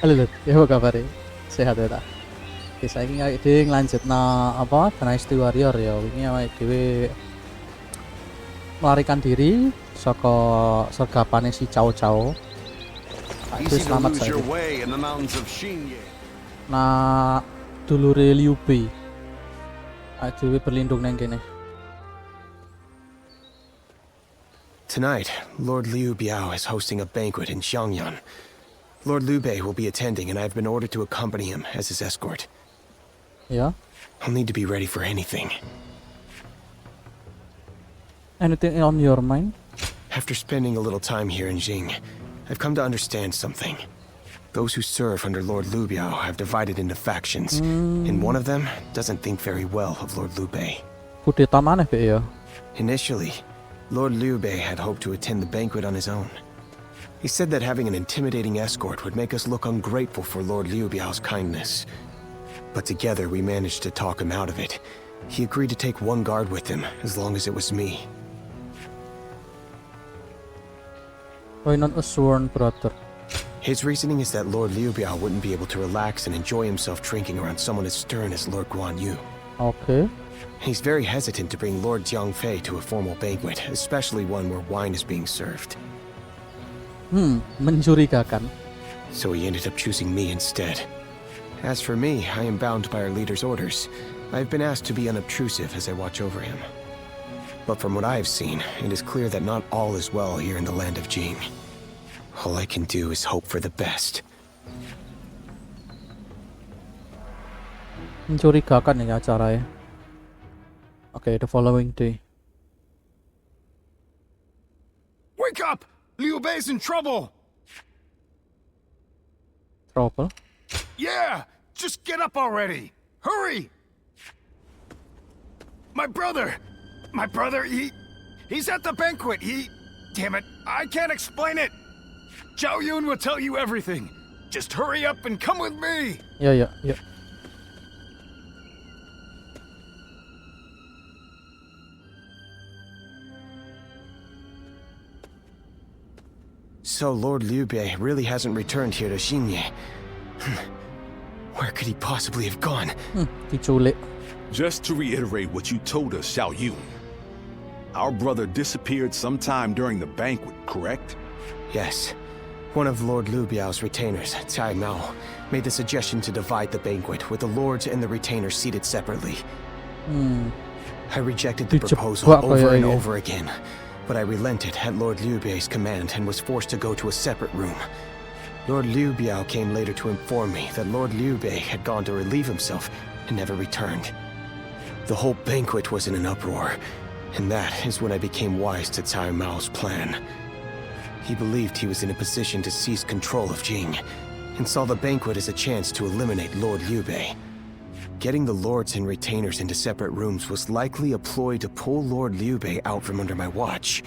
Halo, ya apa kabar? Sehat ya tak? Oke, saiki awake dhewe nglanjutna apa? Dynasty Warrior ya. Wingi awake dhewe melarikan diri saka sergapane si Cao. Itu selamat saja. Nah, dulure Liu Bei. Awake dhewe berlindung nang kene. Tonight, Lord Liu Biao is hosting a banquet in Xiangyan. Lord Liu Bei will be attending, and I've been ordered to accompany him as his escort. Yeah? I'll need to be ready for anything. Anything on your mind? After spending a little time here in Jing, I've come to understand something. Those who serve under Lord Liu Biao have divided into factions, and one of them doesn't think very well of Lord Liu Bei. Kudeta maneh Be ya? Initially, Lord Liu Bei had hoped to attend the banquet on his own. He said that having an intimidating escort would make us look ungrateful for Lord Liu Biao's kindness. But together we managed to talk him out of it. He agreed to take one guard with him, as long as it was me. Why not a sworn brother? His reasoning is that Lord Liu Biao wouldn't be able to relax and enjoy himself drinking around someone as stern as Lord Guan Yu. Okay. He's very hesitant to bring Lord Jiangfei to a formal banquet, especially one where wine is being served. Mencurigakan. So he ended up choosing me instead. As for me, I am bound by our leader's orders. I've been asked to be unobtrusive as I watch over him. But from what I've seen, it is clear that not all is well here in the land of Jing. All I can do is hope for the best. Mencurigakan ya acaranya. Okay, the following day. Wake up! Liu Bei's in trouble! Trouble? Yeah! Just get up already! Hurry! My brother! He's at the banquet! Damn it, I can't explain it! Zhao Yun will tell you everything! Just hurry up and come with me! Yeah. So Lord Liu Bei really hasn't returned here to Xingye. Where could he possibly have gone? Diculik. Just to reiterate what you told us, Xiao Yun. Our brother disappeared sometime during the banquet, correct? Yes. One of Lord Liu Biao's retainers, Cai Mao, made the suggestion to divide the banquet, with the lords and the retainers seated separately. I rejected the proposal over and over again, but I relented at Lord Liu Bei's command and was forced to go to a separate room. Lord Liu Biao came later to inform me that Lord Liu Bei had gone to relieve himself and never returned. The whole banquet was in an uproar, and that is when I became wise to Cai Mao's plan. He believed he was in a position to seize control of Jing, and saw the banquet as a chance to eliminate Lord Liu Bei. Getting the lords and retainers into separate rooms was likely a ploy to pull Lord Liu Bei out from under my watch.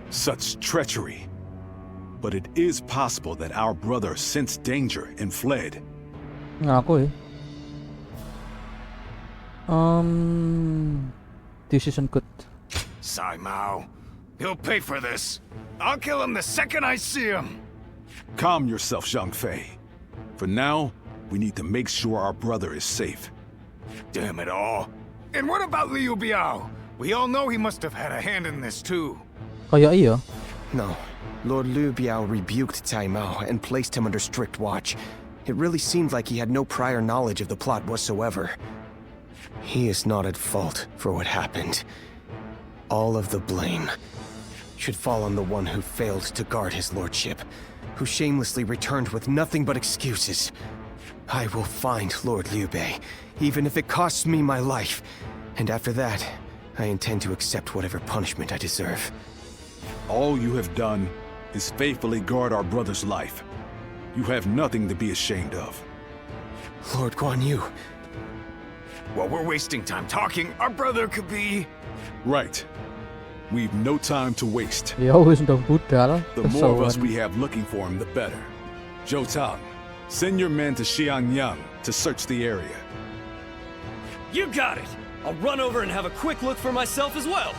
Such treachery. But it is possible that our brother sensed danger and fled. Ngaku ya. Decision good. Sai Mao. He'll pay for this. I'll kill him the second I see him. Calm yourself, Jiangfei. For now, we need to make sure our brother is safe. Damn it all. And what about Liu Biao? We all know he must have had a hand in this too. Kayak iya. No. Lord Liu Biao rebuked Cai Mao and placed him under strict watch. It really seemed like he had no prior knowledge of the plot whatsoever. He is not at fault for what happened. All of the blame should fall on the one who failed to guard his lordship, who shamelessly returned with nothing but excuses. I will find Lord Liu Bei, even if it costs me my life. And after that, I intend to accept whatever punishment I deserve. All you have done is faithfully guard our brother's life. You have nothing to be ashamed of. Lord Guan Yu. While we're wasting time talking, our brother could be... Right. We've no time to waste. Ya wis ndang budal. The more of us we have looking for him, the better. Zhou Tang, send your men to Xianyang to search the area. You got it! I'll run over and have a quick look for myself as well.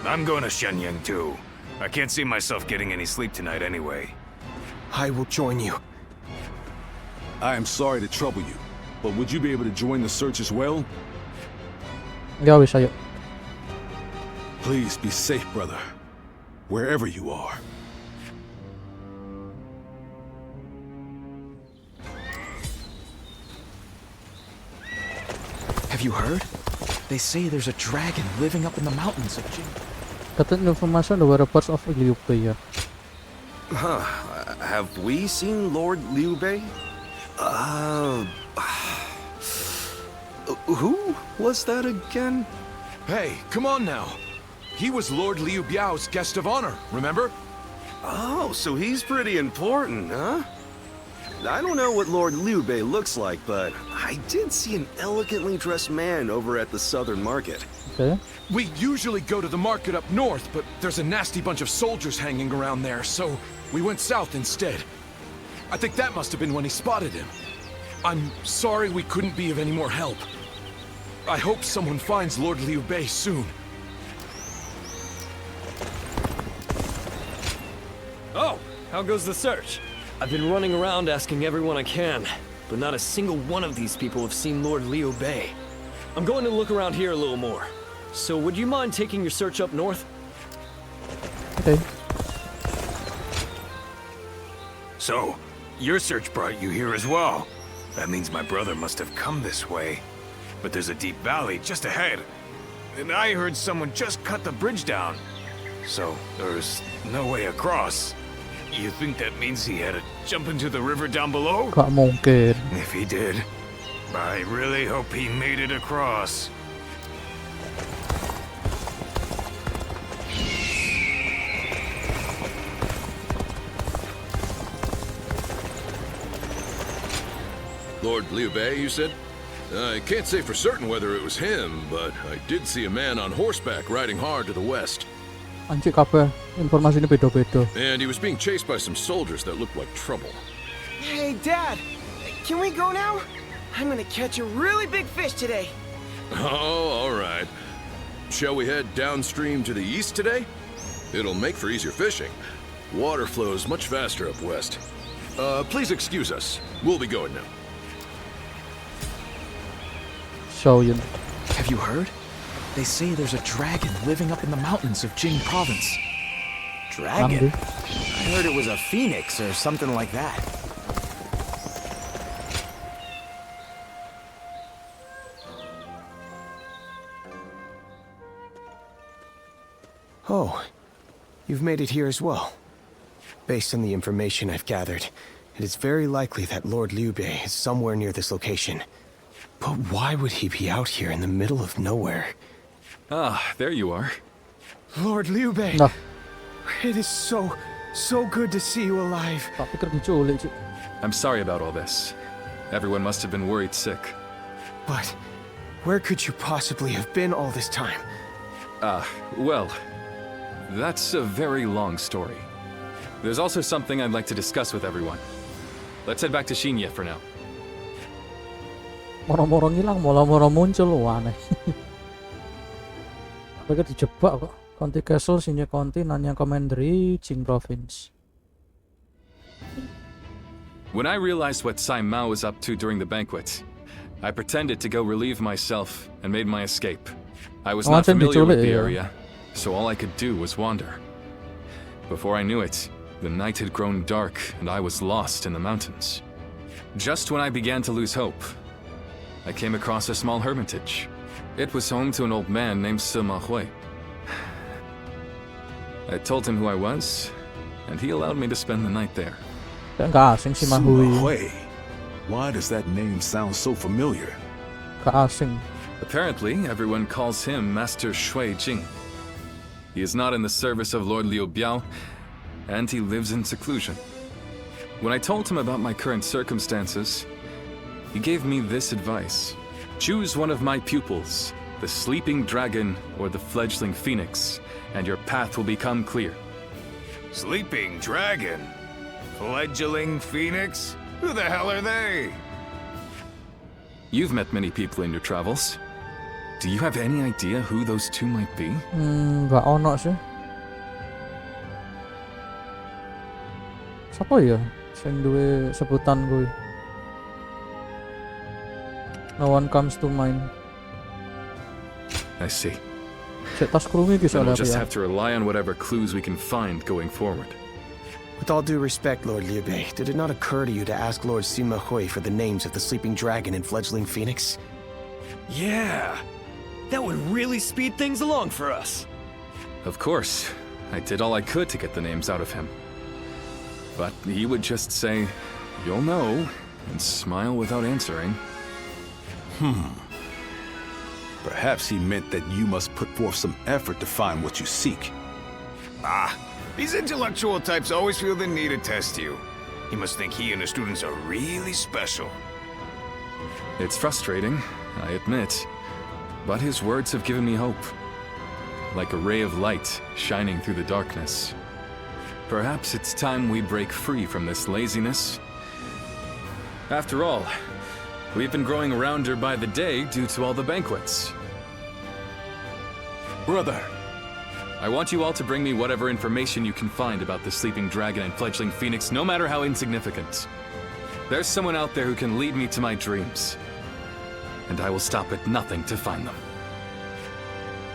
I'm going to Shenyang too. I can't see myself getting any sleep tonight anyway. I will join you. I am sorry to trouble you, but would you be able to join the search as well? Ya wis ayo. Please be safe, brother, wherever you are. Have you heard? They say there's a dragon living up in the mountains of Jing. Katanya information there were reports of Liu Bei ya. Huh. Have we seen Lord Liu Bei? Who was that again? Hey, come on now. He was Lord Liu Biao's guest of honor, remember? Oh, so he's pretty important, huh? I don't know what Lord Liu Bei looks like, but I did see an elegantly dressed man over at the southern market. Okay. We usually go to the market up north, but there's a nasty bunch of soldiers hanging around there, so we went south instead. I think that must have been when he spotted him. I'm sorry we couldn't be of any more help. I hope someone finds Lord Liu Bei soon. Oh, how goes the search? I've been running around asking everyone I can, but not a single one of these people have seen Lord Liu Bei. I'm going to look around here a little more. So would you mind taking your search up north? Okay. So, your search brought you here as well. That means my brother must have come this way. But there's a deep valley just ahead. And I heard someone just cut the bridge down. So, there's no way across. You think that means he had to jump into the river down below? Gak mungkin. If he did, I really hope he made it across. Lord Liu Bei, you said? I can't say for certain whether it was him, but I did see a man on horseback riding hard to the west. Anjir kabeh informasi ini beda-beda. And he was being chased by some soldiers that looked like trouble. Hey, Dad! Can we go now? I'm gonna catch a really big fish today. Oh, all right. Shall we head downstream to the east today? It'll make for easier fishing. Water flows much faster up west. Please excuse us. We'll be going now. Xiaoyun. Have you heard? They say there's a dragon living up in the mountains of Jing province. Dragon? Ambi. I heard it was a phoenix or something like that. Oh, you've made it here as well. Based on the information I've gathered, it is very likely that Lord Liu Bei is somewhere near this location. But why would he be out here in the middle of nowhere? Ah, there you are. Lord Liu Bei! Nah, It is so good to see you alive. tak pikir diculik, Cuk. I'm sorry about all this. Everyone must have been worried sick. But where could you possibly have been all this time? Well, that's a very long story. There's also something I'd like to discuss with everyone. Let's head back to Shinya for now. Moro-moro ngilang, moro-moro muncul, wah aneh. Mereka dijebak kok. Conti Castle, Shinya Conti, Nanya Commandery, Jing Province. When I realized what Sai Mao was up to during the banquet, I pretended to go relieve myself and made my escape. I was not familiar with the area, so all I could do was wander. Before I knew it, the night had grown dark and I was lost in the mountains. Just when I began to lose hope, I came across a small hermitage. It was home to an old man named Semoga. I told him who I was, and he allowed me to spend the night there. Gak asing si Mahui. Semoga. Why does that name sound so familiar? Gak asing. Apparently, everyone calls him Master Shui Jing. He is not in the service of Lord Liu Biao, and he lives in seclusion. When I told him about my current circumstances, he gave me this advice. Choose one of my pupils, the sleeping dragon or the fledgling phoenix, and your path will become clear. Sleeping dragon? Fledgling phoenix? Who the hell are they? You've met many people in your travels. Do you have any idea who those two might be? Gak ono sih. Siapa ya? Sing duwe sebutan gue. No one comes to mind. I see. Tas krungu iki Then we'll soalnya just ya. have to rely on whatever clues we can find going forward. With all due respect, Lord Liu Bei, did it not occur to you to ask Lord Sima Hui for the names of the sleeping dragon and fledgling phoenix? Yeah, that would really speed things along for us. Of course, I did all I could to get the names out of him. But he would just say, "You'll know," and smile without answering. Perhaps he meant that you must put forth some effort to find what you seek. These intellectual types always feel the need to test you. He must think he and his students are really special. It's frustrating, I admit, but his words have given me hope. Like a ray of light shining through the darkness. Perhaps it's time we break free from this laziness. After all, we've been growing rounder by the day due to all the banquets. Brother, I want you all to bring me whatever information you can find about the sleeping dragon and fledgling phoenix, no matter how insignificant. There's someone out there who can lead me to my dreams. And I will stop at nothing to find them.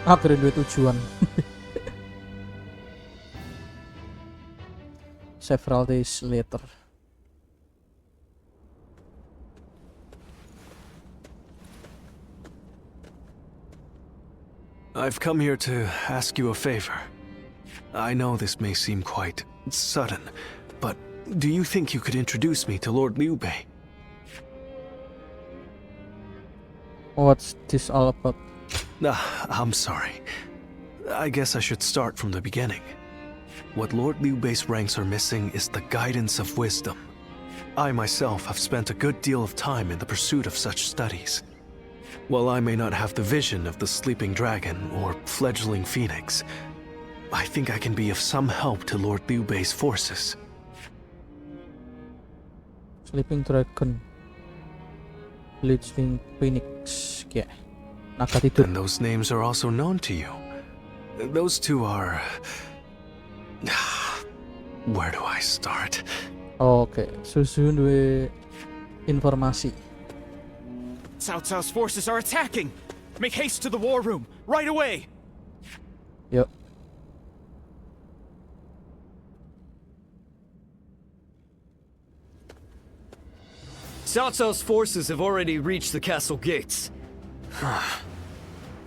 Akhirnya duwe tujuan. Several days later. I've come here to ask you a favor. I know this may seem quite sudden, but do you think you could introduce me to Lord Liu Bei? What's this all about? I'm sorry. I guess I should start from the beginning. What Lord Liu Bei's ranks are missing is the guidance of wisdom. I myself have spent a good deal of time in the pursuit of such studies. While I may not have the vision of the sleeping dragon or fledgling phoenix, I think I can be of some help to Lord Liu Bei's forces. Sleeping dragon, fledgling phoenix, yeah. Naga tidur. And those names are also known to you. Those two are... Where do I start? Okay, susun duwe informasi. Cao Cao's forces are attacking! Make haste to the war room, right away! Yuk. Cao Cao's forces have already reached the castle gates.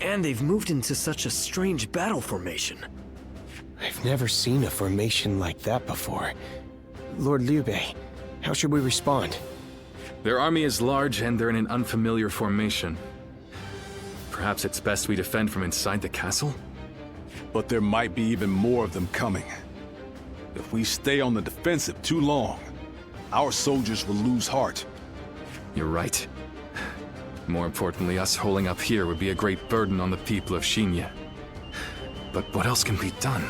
And they've moved into such a strange battle formation. I've never seen a formation like that before. Lord Liu Bei, how should we respond? Their army is large and they're in an unfamiliar formation. Perhaps it's best we defend from inside the castle? But there might be even more of them coming. If we stay on the defensive too long, our soldiers will lose heart. You're right. More importantly, us holding up here would be a great burden on the people of Xinya. But what else can be done?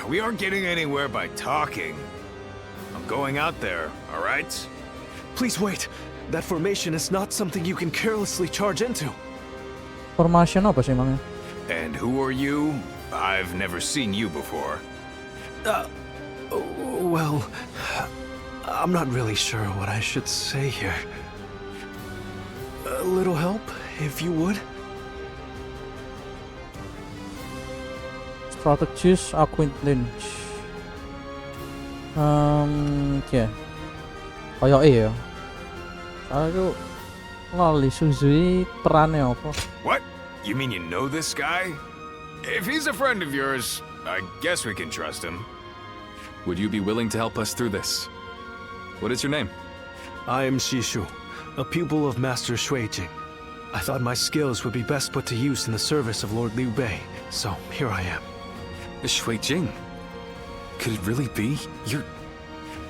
We aren't getting anywhere by talking. I'm going out there, all right? Please wait. That formation is not something you can carelessly charge into. Formation apa sih emangnya? And who are you? I've never seen you before. Well, I'm not really sure what I should say here. A little help, if you would? Strategist acquaintance. Ya. Kayak ya. Aku lali Suzui perannya apa? What? You mean you know this guy? If he's a friend of yours, I guess we can trust him. Would you be willing to help us through this? What is your name? I am Shishu, a pupil of Master Shuijing. I thought my skills would be best put to use in the service of Lord Liu Bei, so here I am. Shuijing? Could it really be?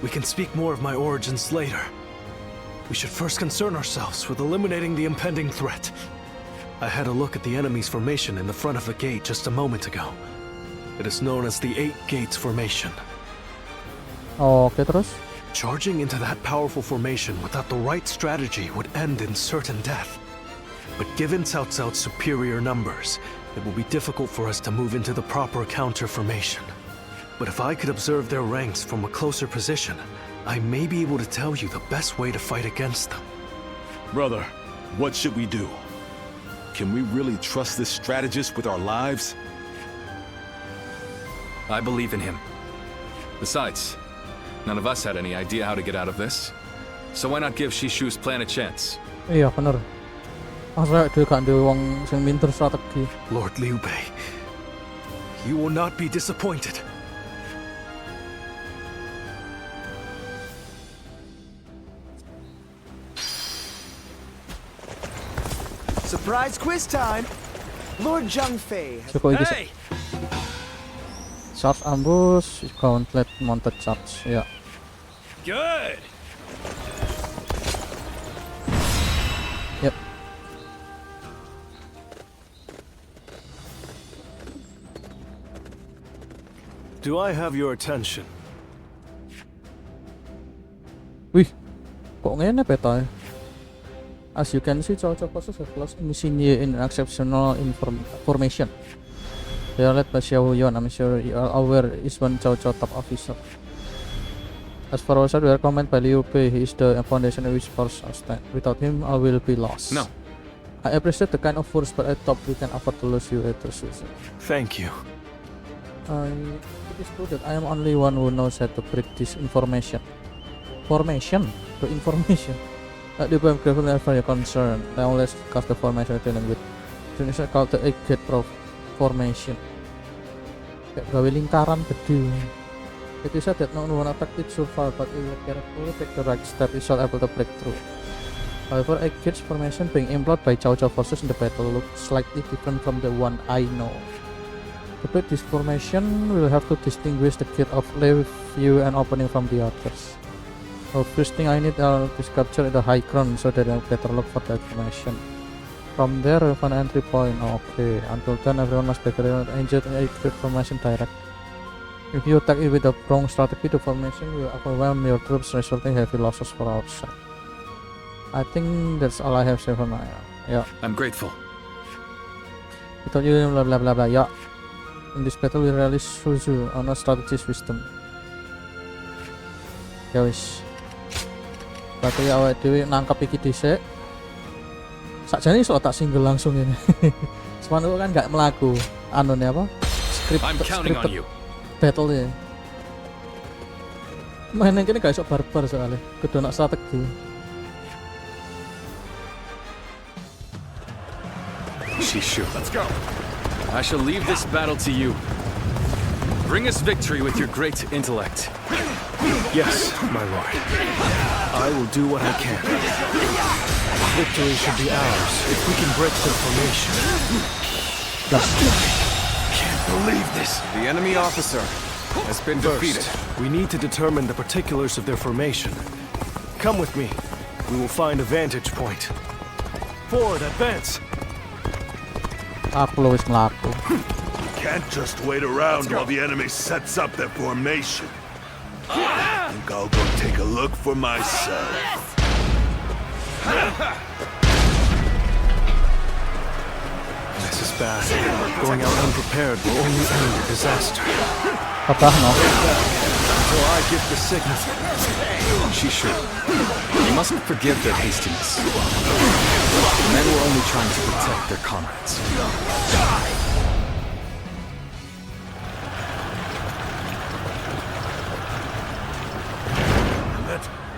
We can speak more of my origins later. We should first concern ourselves with eliminating the impending threat. I had a look at the enemy's formation in the front of the gate just a moment ago. It is known as the Eight Gates Formation. Oke, terus? Charging into that powerful formation without the right strategy would end in certain death. But given Cao Cao's superior numbers, it will be difficult for us to move into the proper counter formation. But if I could observe their ranks from a closer position, I may be able to tell you the best way to fight against them. Brother, What should we do? Can we really trust this strategist with our lives? I believe in him. Besides, none of us had any idea how to get out of this. So why not give Shishu's plan a chance? Iya bener. Masa dia gak ada wong sing pinter strategi. Lord Liu Bei, you will not be disappointed. Surprise quiz time! Lord Zhangfei. Cukup iki. Charge ambush, gauntlet mounted charge. Ya. Good. Yep. Do I have your attention? Wih, kok ngene peta? As you can see, Chow forces have lost initiate in exceptional formation. They are led by Xiao Yuan. I'm sure you are aware is one Chow top officer. As for us, we are commanded by Liu Bei. He is the foundation of which force us stand. Without him, I will be lost. No. I appreciate the kind of force, but I thought we can afford to lose you at the season. Thank you. It is true that I am only one who knows how to break this information. Formation? The information. The bomb carefully for your concern. Now let's discuss the formation we're dealing with. This is called the egg gate formation. Kayak gawe lingkaran gede. It is said that no one attacked it so far, but if you carefully take the right step, you shall able to break through. However, egg gate formation being employed by Chow forces in the battle looks slightly different from the one I know. To break this formation, we'll have to distinguish the gate of left view and opening from the others. The first thing I need is capture the high ground so that I better look for the information. From there, we find an entry point. Okay, until then, everyone must be engaged in a formation direct. If you attack it with the wrong strategy, the formation will overwhelm your troops, resulting in heavy losses for our side. I think that's all I have to say for now. Yeah. I'm grateful. Without you, blah blah blah blah. Yeah. In this battle, we release Musou on a strategy's wisdom. Ya wis. Berarti awake dhewe nangkep iki dhisik. Sakjane iso tak single langsung ini. Cuman itu kan gak melaku anune apa? Script battle ya. Main kene gak iso barbar soalnya. Kudu nak strategi. Shishu, let's go. I shall leave this battle to you. Bring us victory with your great intellect. Yes, my lord. I will do what I can. Victory should be ours if we can break the formation. Can't believe this. The enemy officer has been defeated. We need to determine the particulars of their formation. Come with me. We will find a vantage point. Forward, advance. Aku luwes mlaku. Can't just wait around while the enemy sets up their formation. I think I'll go take a look for myself. This is bad. Going out unprepared will only end in disaster. Apa no? Until I give the signal. Shishu, you mustn't forgive their hastiness. The men were only trying to protect their comrades.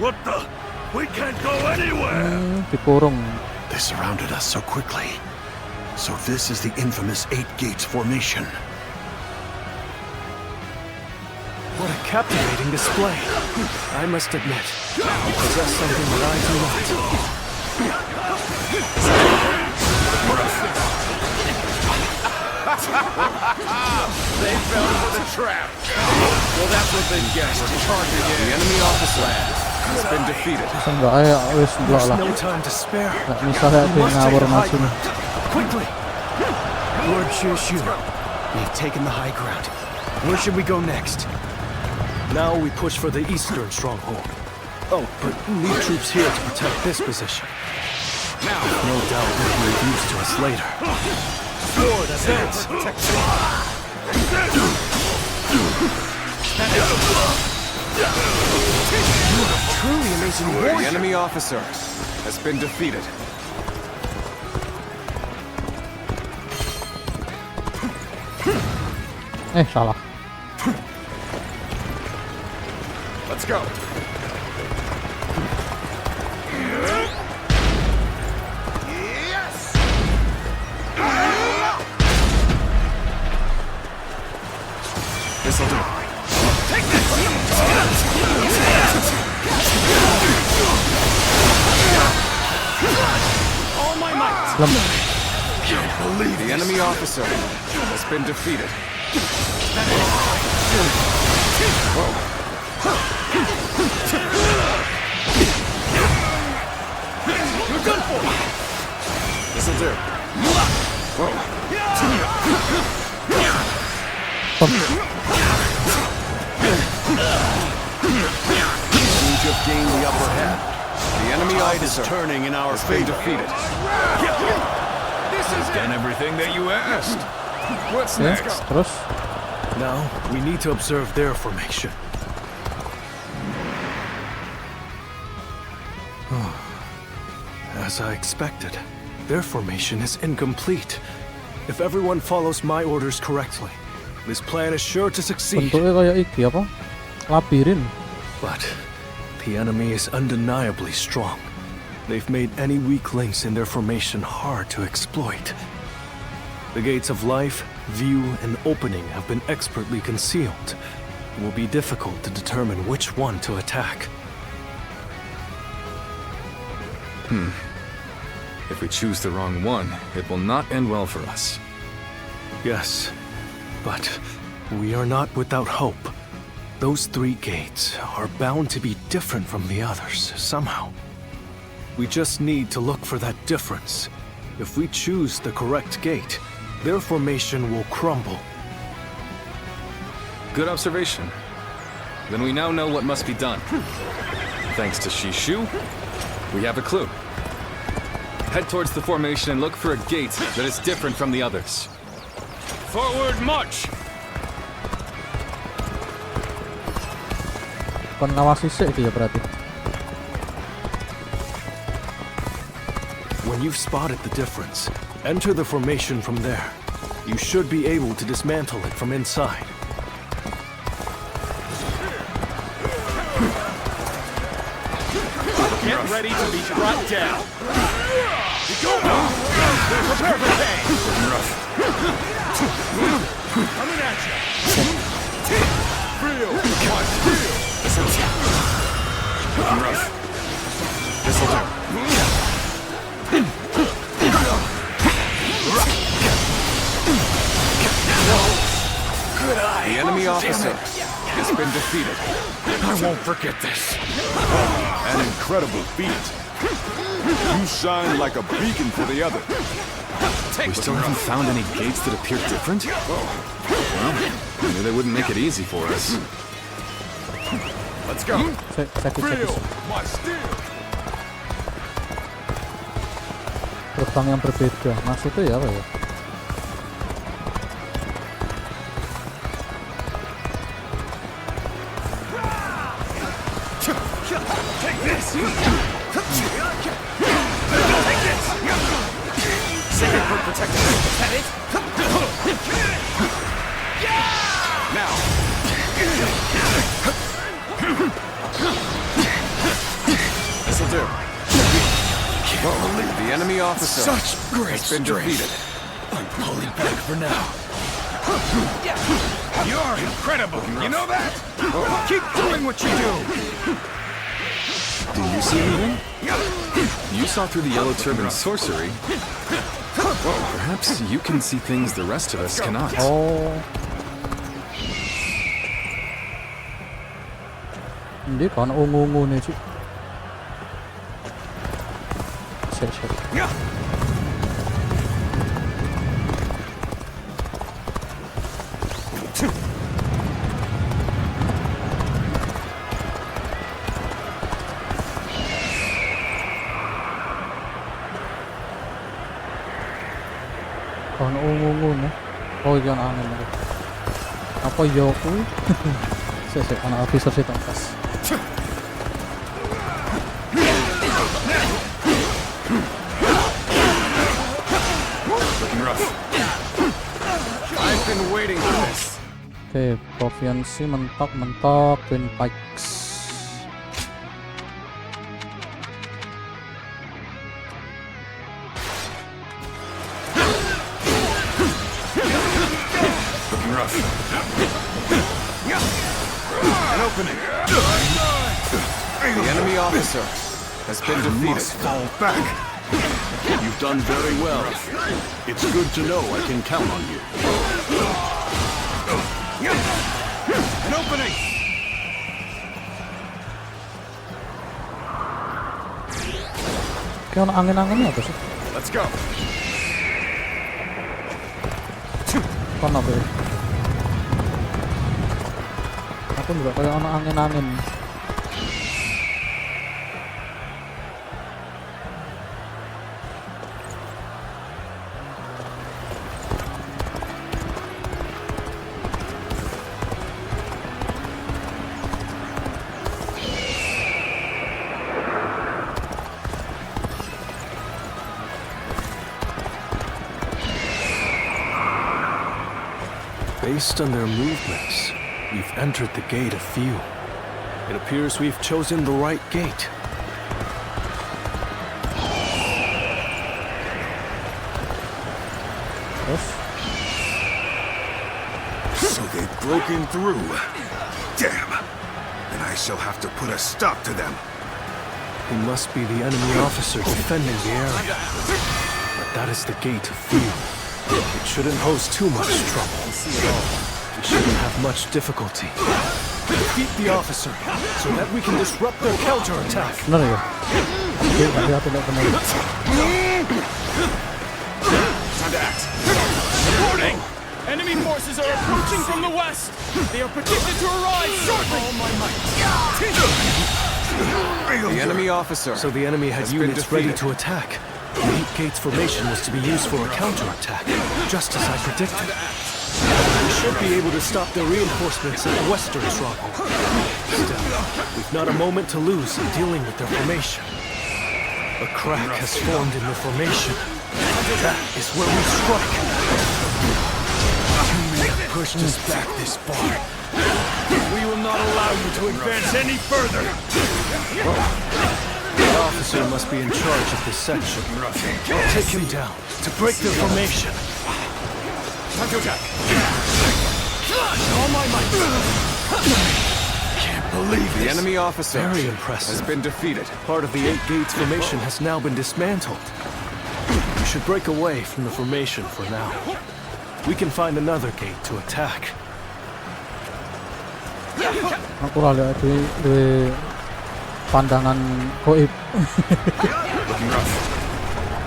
What the? We can't go anywhere! Dikurung. They surrounded us so quickly. So this is the infamous 8 Gates formation. What a captivating display. I must admit, you possess something that I do not. They fell for the trap. Well, that's what they guessed. The enemy officer has been defeated. Enggak ayo wis blok lah. No time to spare. Nggak misalnya ada ngawur masuk. Quickly. Lord Shishu, we've taken the high ground. Where should we go next? Now we push for the eastern stronghold. Oh, but we need troops here to protect this position. Now, No doubt will be of use to us later. Forward, advance! Truly amazing warrior. the enemy officer has been defeated. Salah. Let's go. Yes. This'll do. Take this. All my might. Can't believe the enemy officer has been defeated. Whoa. You're done for. This'll do. Whoa. We just gained the upper hand. The enemy Tide is officer turning in our has been favor. defeated. This has done everything that you asked. What's next? Terus. Now, we need to observe their formation. As I expected, their formation is incomplete. If everyone follows my orders correctly, this plan is sure to succeed. Bentuknya kayak iki apa? Labirin. But the enemy is undeniably strong. They've made any weak links in their formation hard to exploit. The gates of life, view, and opening have been expertly concealed. It will be difficult to determine which one to attack. If we choose the wrong one, it will not end well for us. Yes, but we are not without hope. Those three gates are bound to be different from the others, somehow. We just need to look for that difference. If we choose the correct gate, their formation will crumble. Good observation. Then we now know what must be done. Thanks to Shishu, we have a clue. Head towards the formation and look for a gate that is different from the others. Forward march! Kon ngawasi sik iki ya berarti. When you've spotted the difference, enter the formation from there. You should be able to dismantle it from inside. Get ready to be brought down. Prepare for pain. Coming at you. Real! Watch! Real! This'll do. Rough. This'll do. Good eye. The enemy officer has been defeated. I won't forget this. An incredible feat. You shine like a beacon for the other. We still haven't found any gates that appear different? Well, I knew they wouldn't make it easy for us. Let's go. Feel my steel. Terbang yang berbeda. Maksudnya ya apa ya? Take this. Take this. Sacred for protecting us. Is that it? Now. This'll do. The enemy officer Such great has been defeated. I'm pulling back for now. You're incredible. You know that? Keep doing what you do. Do you see anything? You saw through the yellow turban sorcery. Perhaps you can see things the rest of us cannot. Oh. Dia kan ungu-ungu nih sih. Siap. Kan ungu-ungu nih. Oh yang aneh nih. Apa Yoku? Saya anak officer sih tangkas. Looking rough. I've been waiting for this. Oke, proficiency mentok twin pikes. An opening. The enemy officer has been defeated. Fall back. You've done very well. It's good to know I can count on you. An opening. Kayak angin-anginnya apa sih? Let's go. Kon apa ya? Aku juga kayak angin-angin. Based on their movements, we've entered the gate of few. It appears we've chosen the right gate. Yes. So they've broken through. Damn. Then I shall have to put a stop to them. He must be the enemy officer defending the area. But that is the gate of few. It shouldn't pose too much trouble. We shouldn't have much difficulty. Defeat the officer, so that we can disrupt their counterattack. Bener ya? Oke, nanti aku lihat kembali. Time to act. Warning! Enemy forces are approaching from the west. They are predicted to arrive shortly. All my might. The enemy officer. So the enemy had units ready to attack. The 8 gates formation was to be used for a counterattack, just as I predicted. We should be able to stop their reinforcements at the western stronghold. Still, we've not a moment to lose in dealing with their formation. A crack has formed in the formation. That is where we strike. You may have pushed us back this far. We will not allow you to advance any further. The officer must be in charge of this section. I'll take him down to break their formation. Time to attack. All my might. Can't believe The this. enemy officer Very impressive. has been defeated. Part of the 8 gates formation has now been dismantled. We should break away from the formation for now. We can find another gate to attack. Aku lihat di pandangan goib.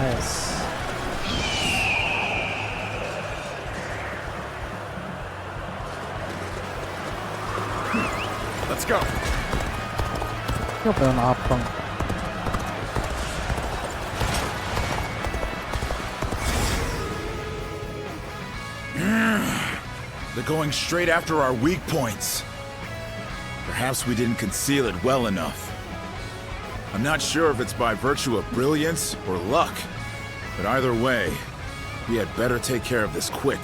Yes. Let's go. Siapa yang abang? They're going straight after our weak points. Perhaps we didn't conceal it well enough. I'm not sure if it's by virtue of brilliance or luck, but either way, we had better take care of this quick.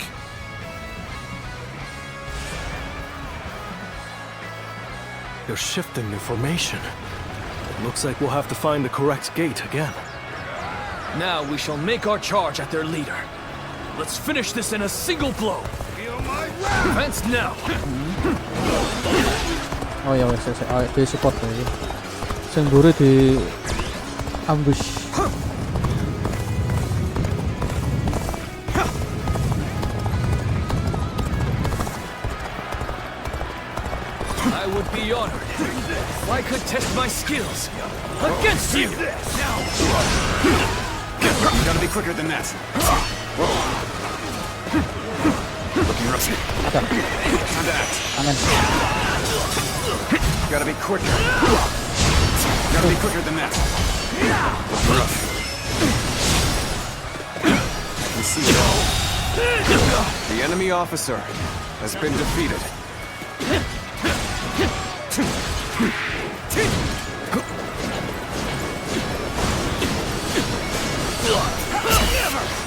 They're shifting their formation. It looks like we'll have to find the correct gate again. Now we shall make our charge at their leader. Let's finish this in a single blow. Advance now. Oh ya wes, di support lagi. Sing mburi di ambush. I would be honored if I could test my skills against you. You gotta be quicker than that. Looking rough. Time to act. Amen. You gotta be quicker. You gotta be quicker than that. Looking rough. We see it all. The enemy officer has been defeated.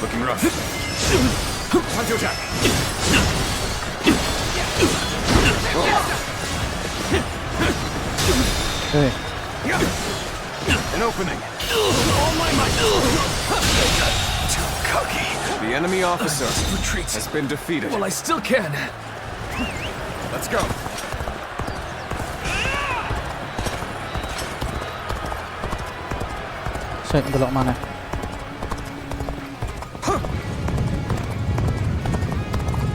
Looking rough. Time to attack. Hey. An opening. All my might. Too cocky. The enemy officer Retreat. has been defeated. Well, I still can. Let's go. Saya delok mana?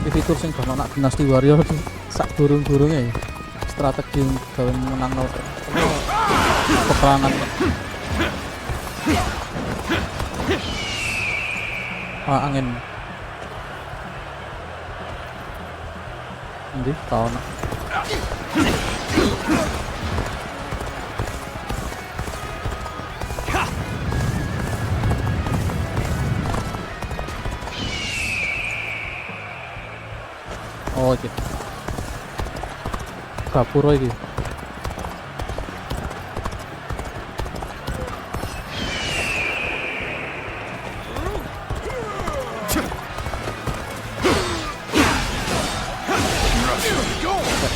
Ini fitur sing kalau nak Dynasty Warriors sak burung-burungnya ya. Strategi gawe menang no peperangan. Angin. Ini tahun. Oh, iki. Kapuro iki.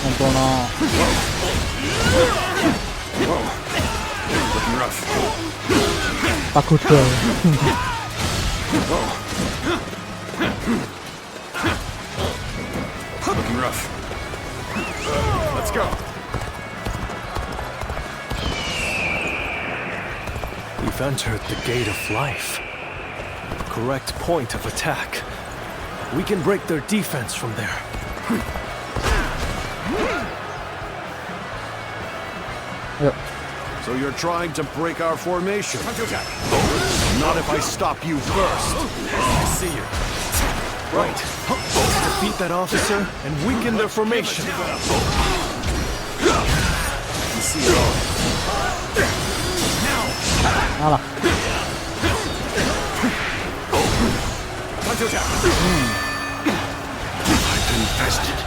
Mempono. Looking rough. Pagoda. Looking rough. Let's go. We've entered the gate of life. Correct point of attack. We can break their defense from there. Yep. So you're trying to break our formation? Not if I stop you first. I see you. Right. Let's defeat that officer and weaken their formation. Alah. I've been bested.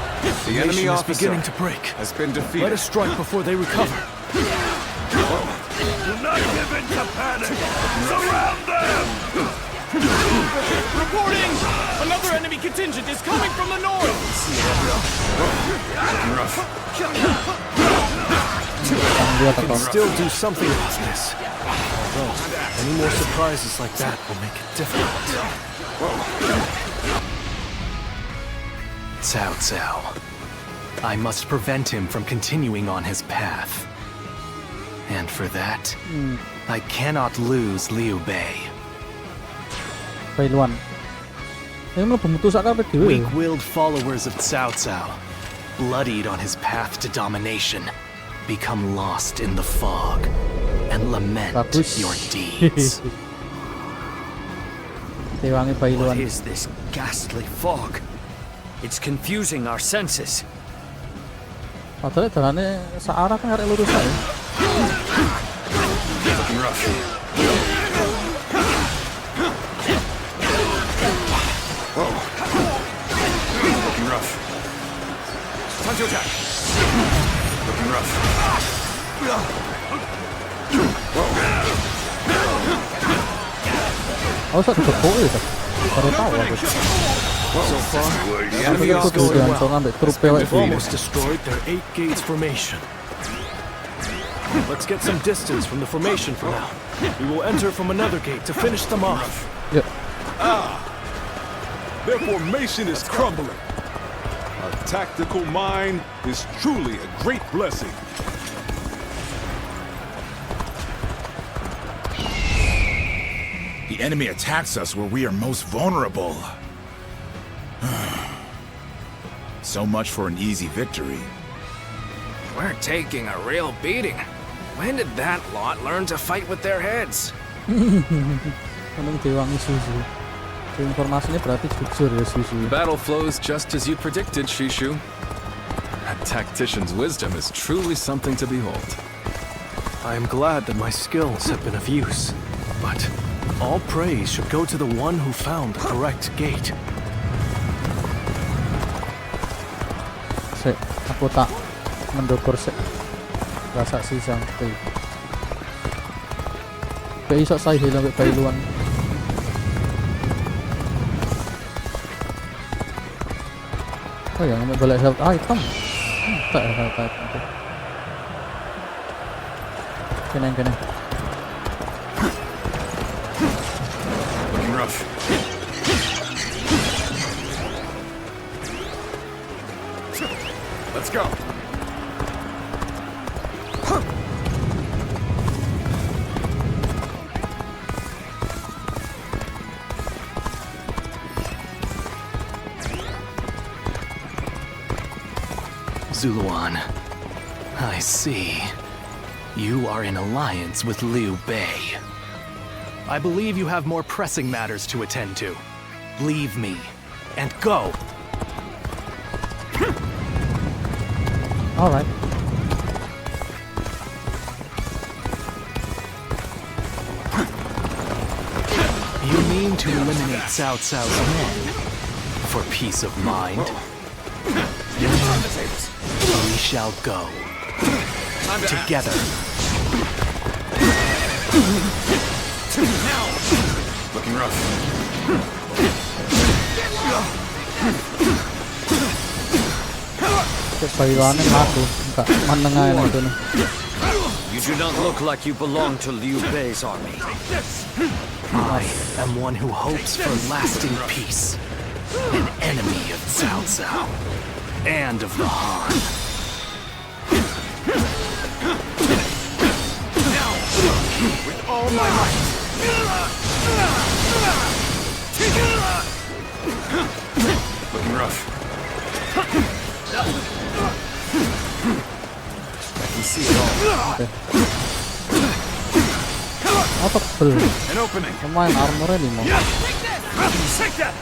The enemy is officer beginning to break. has been defeated. Let us strike before they recover. Do not give in to panic! Surround them! Reporting! Another enemy contingent is coming from the north! Looking rough. We can still do something about this. Although, any more surprises like that will make it difficult. Cao Cao. I must prevent him from continuing on his path. And for that, I cannot lose Liu Bei. Pailuan. Ayo mlebu metu sak kabeh dhewe. Weak-willed followers of Cao Cao, bloodied on his path to domination, become lost in the fog and lament Bagus. your deeds. Tewangi What Pailuan. is this ghastly fog? It's confusing our senses. Padahal dalane searah kan arek lurus ae. Looking rough. Whoa. Looking rough. Time to attack. Looking rough. Oh, sak dibekuk ya. Baru tahu aku. So far, The enemy everything's officer going langsung well. ambek trup We've pewek. almost destroyed their 8 gates formation. Let's get some distance from the formation for now. We will enter from another gate to finish them off. Yuk. Their formation is crumbling. A tactical mind is truly a great blessing. The enemy attacks us where we are most vulnerable. So much for an easy victory. We're taking a real beating. When did that lot learn to fight with their heads? Emang Dewangi susu. Informasinya berarti jujur ya susu. The battle flows just as you predicted, Shishu. A tactician's wisdom is truly something to behold. I am glad that my skills have been of use, but all praise should go to the one who found the correct gate. Sik, aku tak mendokur sik. Rasa si sampai. Kayak iso saya hilang sampai Pailuan. Oh ya, ngambil balik health item. Tak health item. Kene. Looking rough. Let's go. Zuluan, I see. You are in alliance with Liu Bei. I believe you have more pressing matters to attend to. Leave me, and go! Alright. You mean to eliminate Cao Cao's men for peace of mind? We shall go. Together. Looking rough. Paliwanag ako. Manangayan ito na. You do not look like you belong to Liu Bei's army. I am one who hopes for lasting peace. An enemy of Cao Cao. And of the Han. With all my might. Looking rough. I can see it all. Apa tebel? An opening. Lumayan armornya 5. Take that.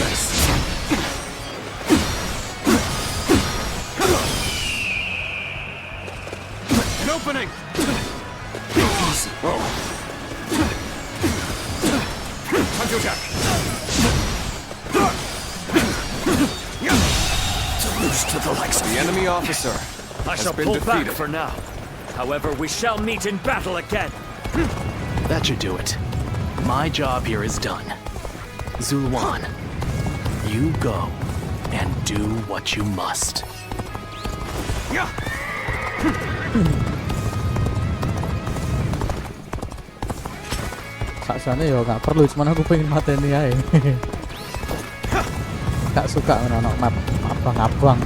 Nice. An opening. Whoa. Time to attack. To lose to the likes of The enemy officer. I shall pull back for now. However, we shall meet in battle again. That should do it. My job here is done. Zuluan, you go and do what you must. Saksanya ya gak perlu, cuman aku pengen mateni aja. Gak suka ono map abang-abang.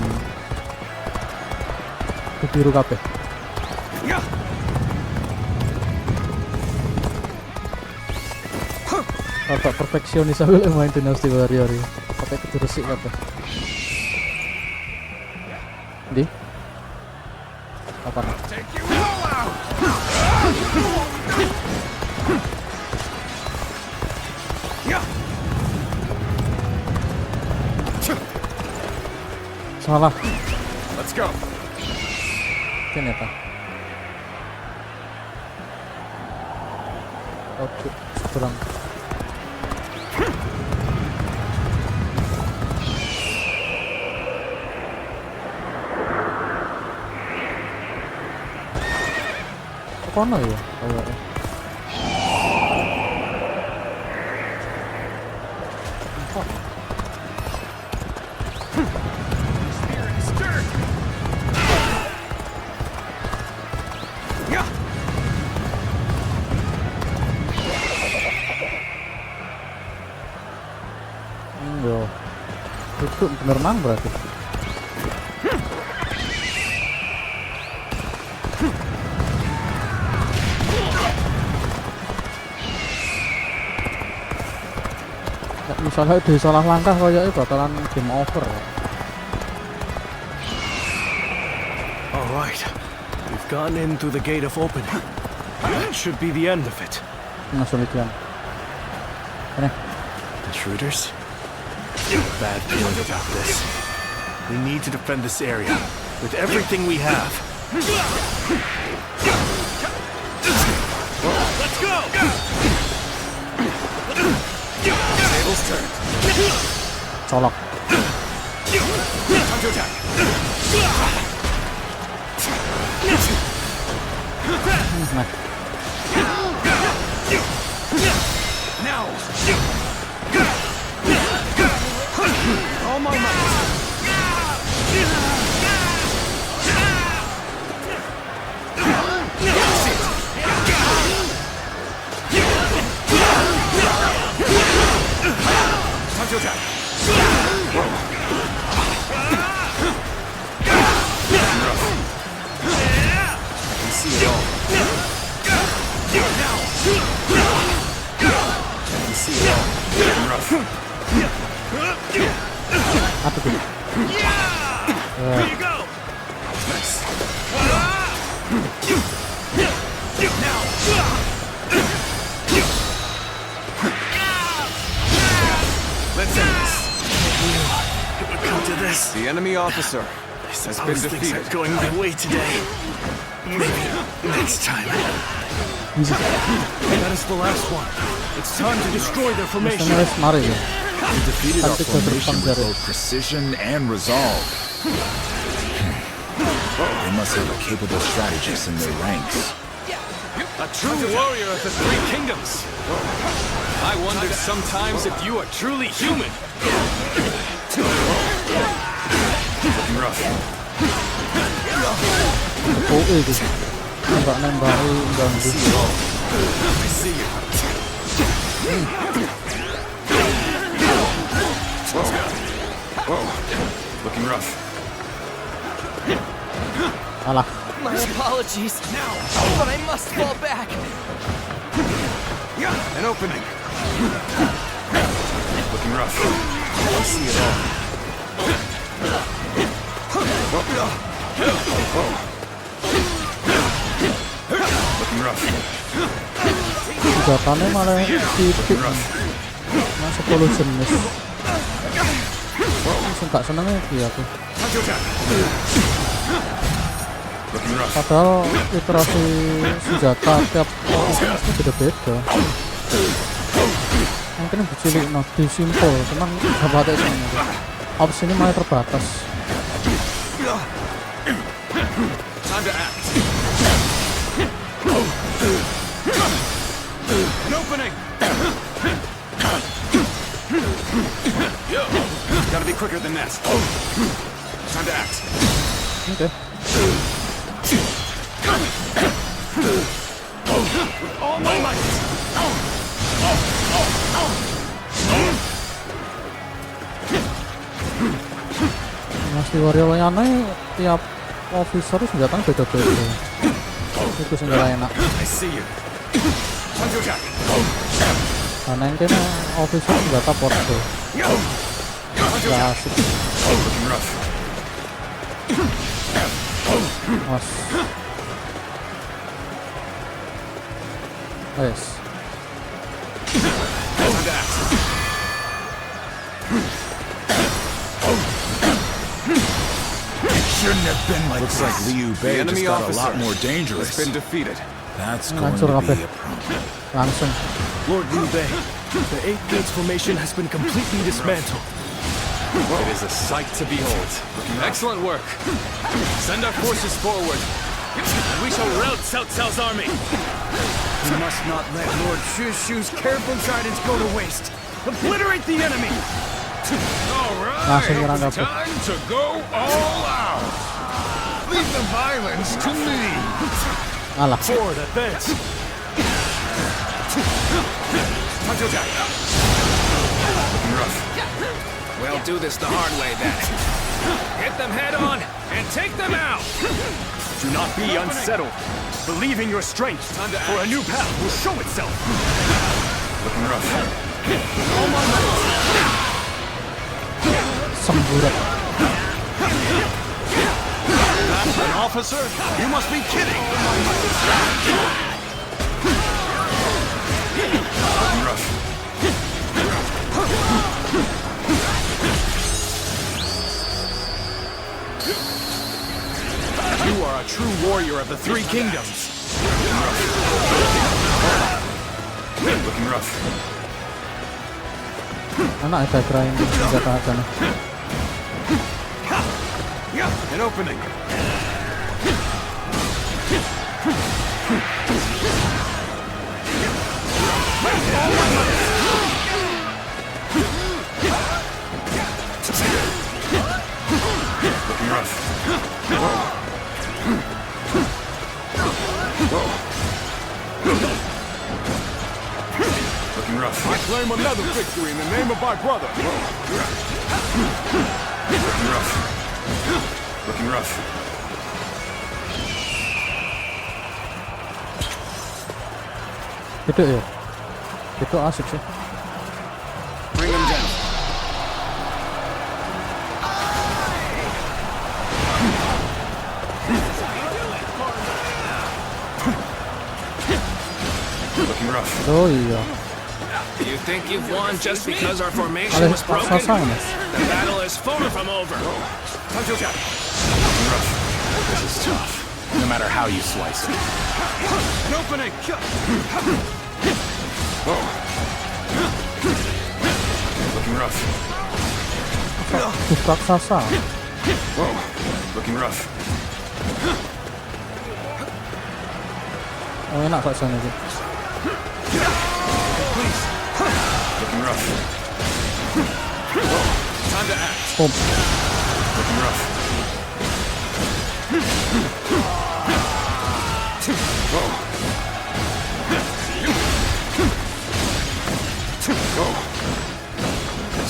Biru kabeh. Apa perfeksionis aku main Dynasty Warriors ya. Pakai kudu resik kabeh. Di? Apa nih? Salah. Let's go. Ternyata. Oke, kurang. Kono ya, kayaknya. Itu bener mang berarti. Misalnya di salah langkah kayaknya bakalan game over. Alright, we've gone in through the gate of opening. That should be the end of it. Nasulitan. Ini. Intruders? Bad feeling about this. We need to defend this area with everything we have. Let's go! Tables turned. Colok. Time to attack. Nah. Now. All my might. see it all. I can see it all. Rough. Apa tuh? Here you go. Nice. Now. Let's end this. It would come to this. The enemy officer has been defeated. Things are going my way today. Maybe next time. That is the last one. It's time to destroy their formation. We defeated our formation with both precision and resolve. They must have a capable strategist in their ranks. A true warrior of the Three Kingdoms. I wonder sometimes if you are truly human. Looking rough. I see you. Whoa. Looking rough. Alah. My apologies, but I must fall back. An opening. Looking rough. I see it all. Looking rough. Senjatanya malah tipik. Masih 10 jenis. Langsung gak seneng ya aku. Padahal iterasi senjata tiap orang itu beda-beda. Mungkin lebih cilik, lebih simpel, cuman dapat semuanya. Opsi ini malah terbatas. Time to act. An opening. Gotta be quicker than that. Time to act. Okay. With all my might. Dynasty Warriors aneh, tiap officer senjatanya beda-beda. Itu senjata enak. Karena yang kena officer senjata portable. Gak asik. Mas. Yes. Shouldn't have been like Looks like Liu Bei just got a lot more dangerous. Has been defeated. That's going to be a problem. Langsung. Lord Liu Bei, the 8th Gates formation has been completely dismantled. It is a sight to behold. Excellent work. Send our forces forward, and we shall rout Cao Cao's army. We must not let Lord Shushu's careful guidance go to waste. Obliterate the enemy! Alright, time to go all out! Leave the violence to me! Alah. Forward, advance! We'll do this the hard way then. Hit them head on and take them out! Do not be unsettled. Believe in your strength, for a new path will show itself. Looking rough. All my might. Semburat. An officer? You must be kidding! Looking rough. You are a true warrior of the Three Kingdoms. Looking rough. Anak ada kerain senjata sana. An opening. Looking rough. Looking rough. I claim another victory in the name of my brother. Looking rough. Looking rough. Itu ya. Itu asik sih. Bring him down. Looking rough. Oh iya. You think you've won just because our formation was broken? The battle is far from over. Looking rough. This is tough, no matter how you slice it. An opening! Looking rough. Raksasa. Looking rough. Oh enak kok sana sih. Looking rough. Time to act. Boom. Looking rough.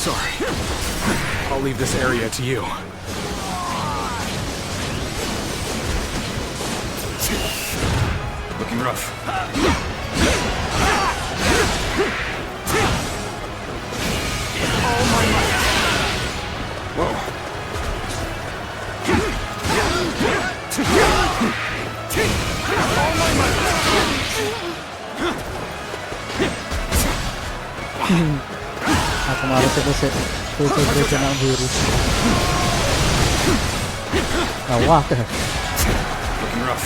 Sorry. I'll leave this area to you. Looking rough. Aku malah terus nak biru. Wah, Looking rough.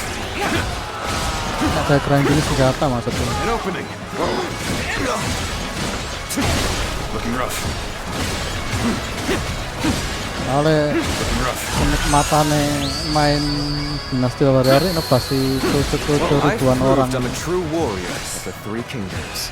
ada grinding senjata maksudnya. An opening. Looking rough. Oleh kenikmatannya main Dynasty Warriors ini pasti ribuan orang. I'm a true warrior of the Three Kingdoms.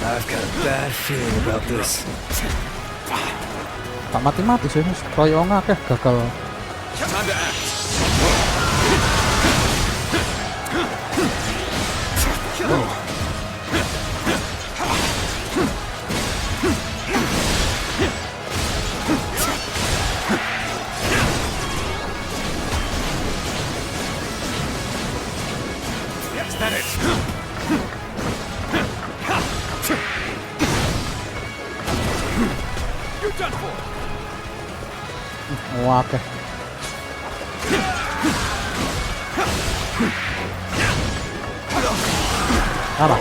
I've got a bad feeling about this. Tak mati-mati sih, koyo ngakeh gagal. Time to act. Is that it? You're done for. Wakeh. Apa?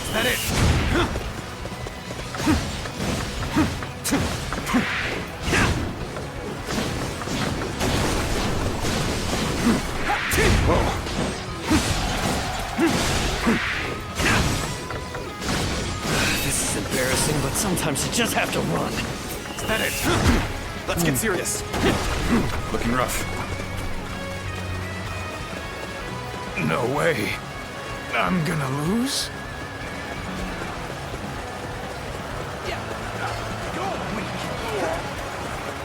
Is that it? This is embarrassing, but sometimes you just have to run. Is that it? Let's get serious. Looking rough. No way. I'm gonna lose?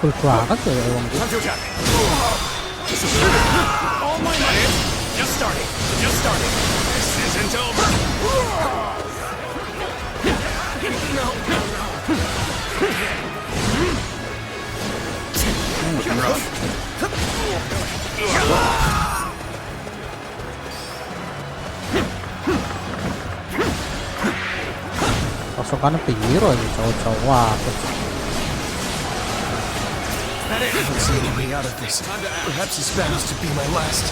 Cool banget ya emang. Time to attack. All my might. Just starting. Just starting. This isn't over. No. Looking rough. Pasukannya piro aja cowok-cowok. I don't see any way out of this. Perhaps this battle's to be my last.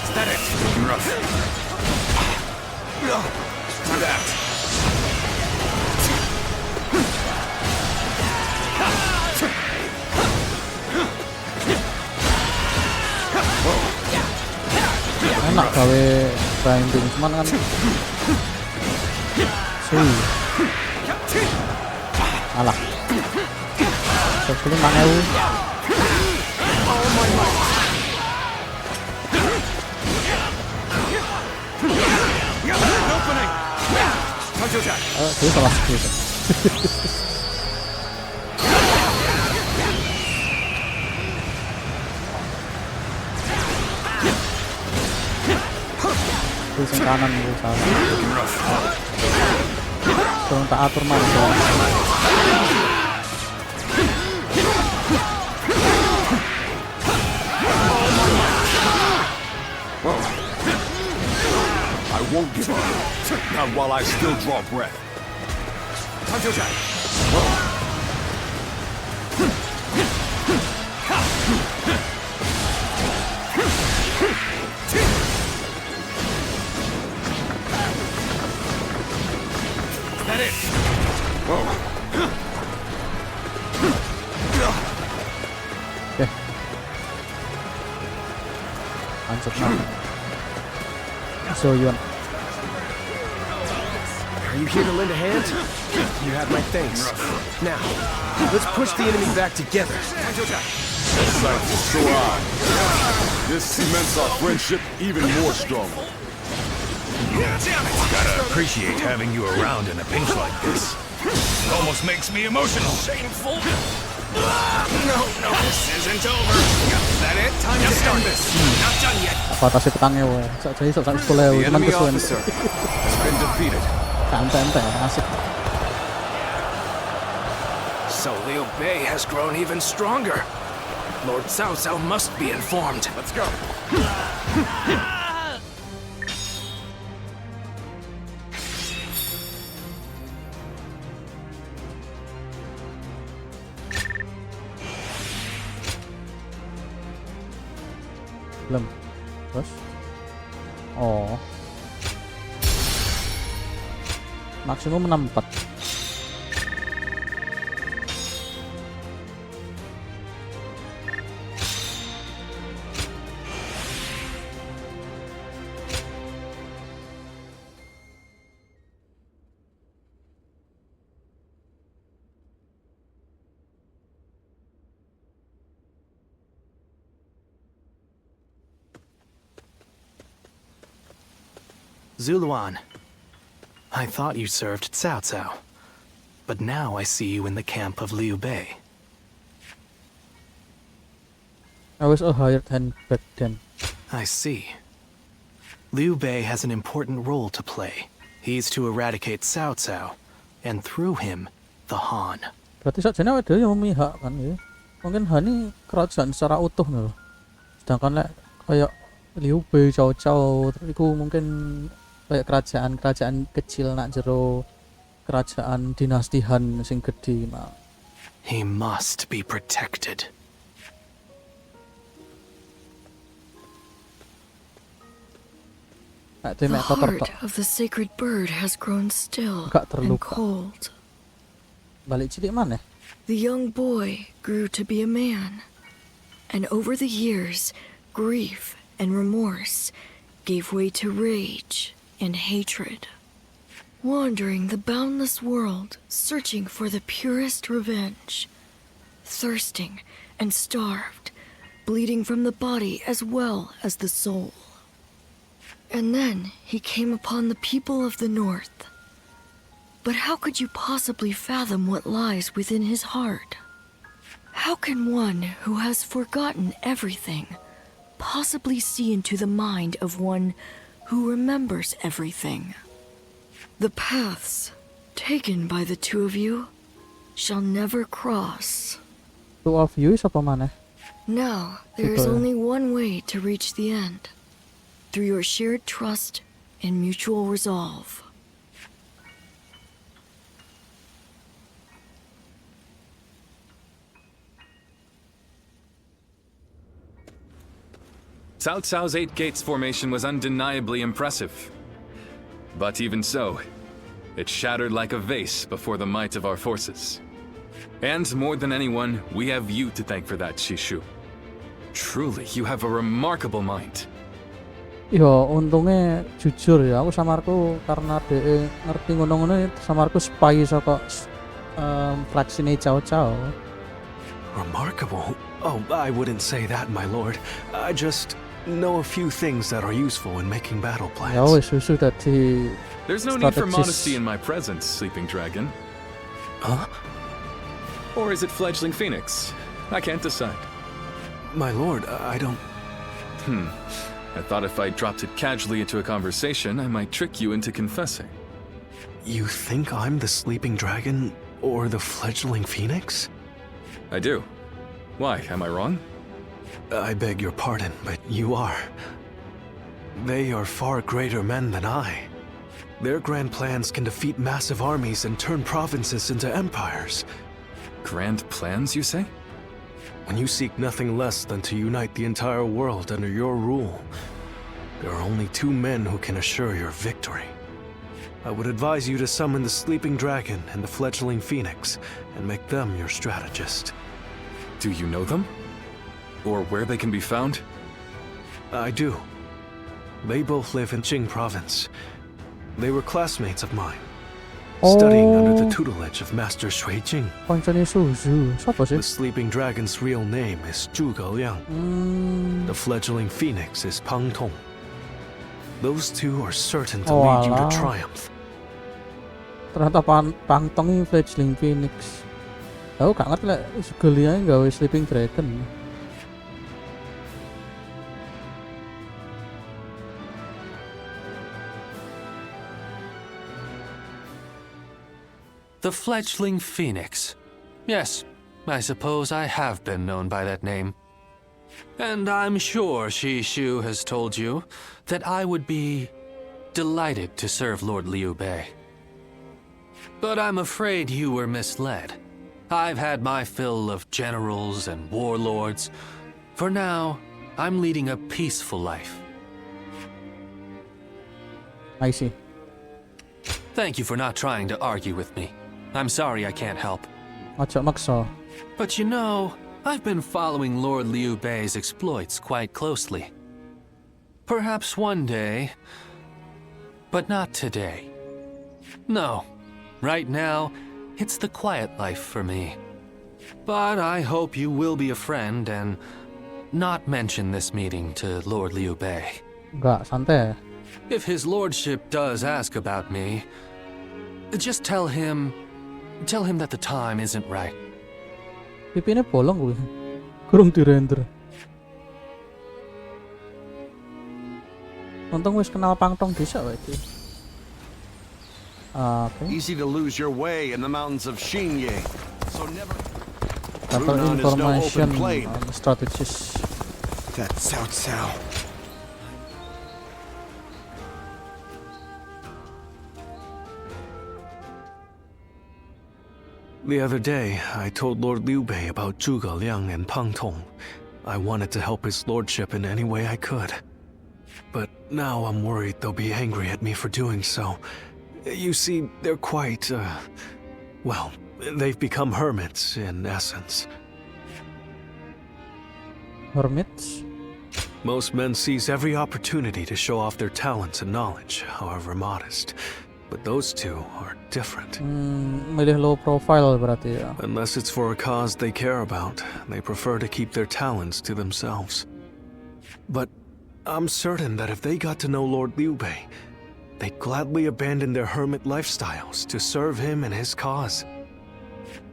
Is that it? Looking rough. Time to act. Enak gawe grinding cuman kan suwi. Alah. Sebelum 5.000. Dia salah skill. Terus kanan itu salah. Tolong tak atur mana. I won't give up. Not while I still draw breath. Is that it? Oke. Lancet nah. So Yuan. Are you here to lend a hand? You have my thanks. Now, let's push the enemy back together. Sight for sure eye. This cements our friendship even more strongly. Gotta appreciate having you around in a pinch like this. It almost makes me emotional. Shameful. No, this isn't over. Is that it? Time to start this. Not done yet. Apa atasnya petangnya woy. Jadi sampai 10.000 The cuman enemy kesuwen. officer has been defeated. Santai asik. So Liu Bei has grown even stronger. Lord Cao Cao must be informed. Let's go. Belum. Terus? Oh. Maksimum 64. Zuluan, I thought you served Cao Cao, but now I see you in the camp of Liu Bei. I was a hired hand back then. I see. Liu Bei has an important role to play. He's to eradicate Cao Cao, and through him, the Han. Berarti sakjane awake dhewe yang memihak kan ya. Mungkin Han ini kerajaan secara utuh nih loh. Sedangkan lek kayak Liu Bei, Cao Cao, itu mungkin kayak kerajaan kecil nak jero kerajaan dinasti Han sing gede mah. He must be protected. The heart of the sacred bird has grown still and cold. Balik cilik mana? The young boy grew to be a man, and over the years, grief and remorse gave way to rage and hatred. Wandering the boundless world, searching for the purest revenge, thirsting and starved, bleeding from the body as well as the soul. And then he came upon the people of the North. But how could you possibly fathom what lies within his heart? How can one who has forgotten everything possibly see into the mind of one who remembers everything? The paths taken by the two of you shall never cross. Two of you is apa mana? Now, there is only one way to reach the end. Through your shared trust and mutual resolve. Cao Cao's 8 gates formation was undeniably impressive. But even so, it shattered like a vase before the might of our forces. And more than anyone, we have you to thank for that, Shishu. Truly, you have a remarkable mind. Yo, untungnya jujur ya, aku samarku karena dia ngerti ngono-ngono samarku spy saka fraksine Cao Cao. Remarkable? Oh, I wouldn't say that, my lord. I just... know a few things that are useful in making battle plans. Ya wis susu dadi There's no need for modesty in my presence, Sleeping Dragon. Huh? Or is it Fledgling Phoenix? I can't decide. My lord, I don't... I thought if I dropped it casually into a conversation, I might trick you into confessing. You think I'm the Sleeping Dragon or the Fledgling Phoenix? I do. Why, am I wrong? I beg your pardon, but you are. They are far greater men than I. Their grand plans can defeat massive armies and turn provinces into empires. Grand plans, you say? When you seek nothing less than to unite the entire world under your rule, there are only two men who can assure your victory. I would advise you to summon the Sleeping Dragon and the Fledgling Phoenix and make them your strategist. Do you know them? Or where they can be found? I do. They both live in Jing province. They were classmates of mine, studying under the tutelage of Master Shui Jing. Koncone Suzu. Siapa sih? The Sleeping Dragon's real name is Zhuge Liang. The Fledgling Phoenix is Pang Tong. Those two are certain to lead you to triumph. Ternyata Pang Tong ini Fledgling Phoenix. Aku gak ngerti lah, Zhuge gawe Sleeping Dragon. The Fledgling Phoenix. Yes, I suppose I have been known by that name. And I'm sure Shu has told you that I would be delighted to serve Lord Liu Bei. But I'm afraid you were misled. I've had my fill of generals and warlords. For now, I'm leading a peaceful life. I see. Thank you for not trying to argue with me. I'm sorry I can't help. Aja maksa. But you know, I've been following Lord Liu Bei's exploits quite closely. Perhaps one day, but not today. No, right now, it's the quiet life for me. But I hope you will be a friend and not mention this meeting to Lord Liu Bei. Enggak, santai. If his lordship does ask about me, just tell him that the time isn't right. Pipine bolong kuwi. Kurung dirender. Untung wis kenal Pang Tong bisa wae iki. Easy to lose your way in the mountains of Xingye. So never. Dapat information strategis. That's Cao Cao. The other day, I told Lord Liu Bei about Zhuge Liang and Pang Tong. I wanted to help his lordship in any way I could. But now I'm worried they'll be angry at me for doing so. You see, they're quite, well, they've become hermits, in essence. Hermits? Most men seize every opportunity to show off their talents and knowledge, however modest. But those two are different. Milih low profile berarti ya. Unless it's for a cause they care about, they prefer to keep their talents to themselves. But I'm certain that if they got to know Lord Liu Bei, they'd gladly abandon their hermit lifestyles to serve him and his cause.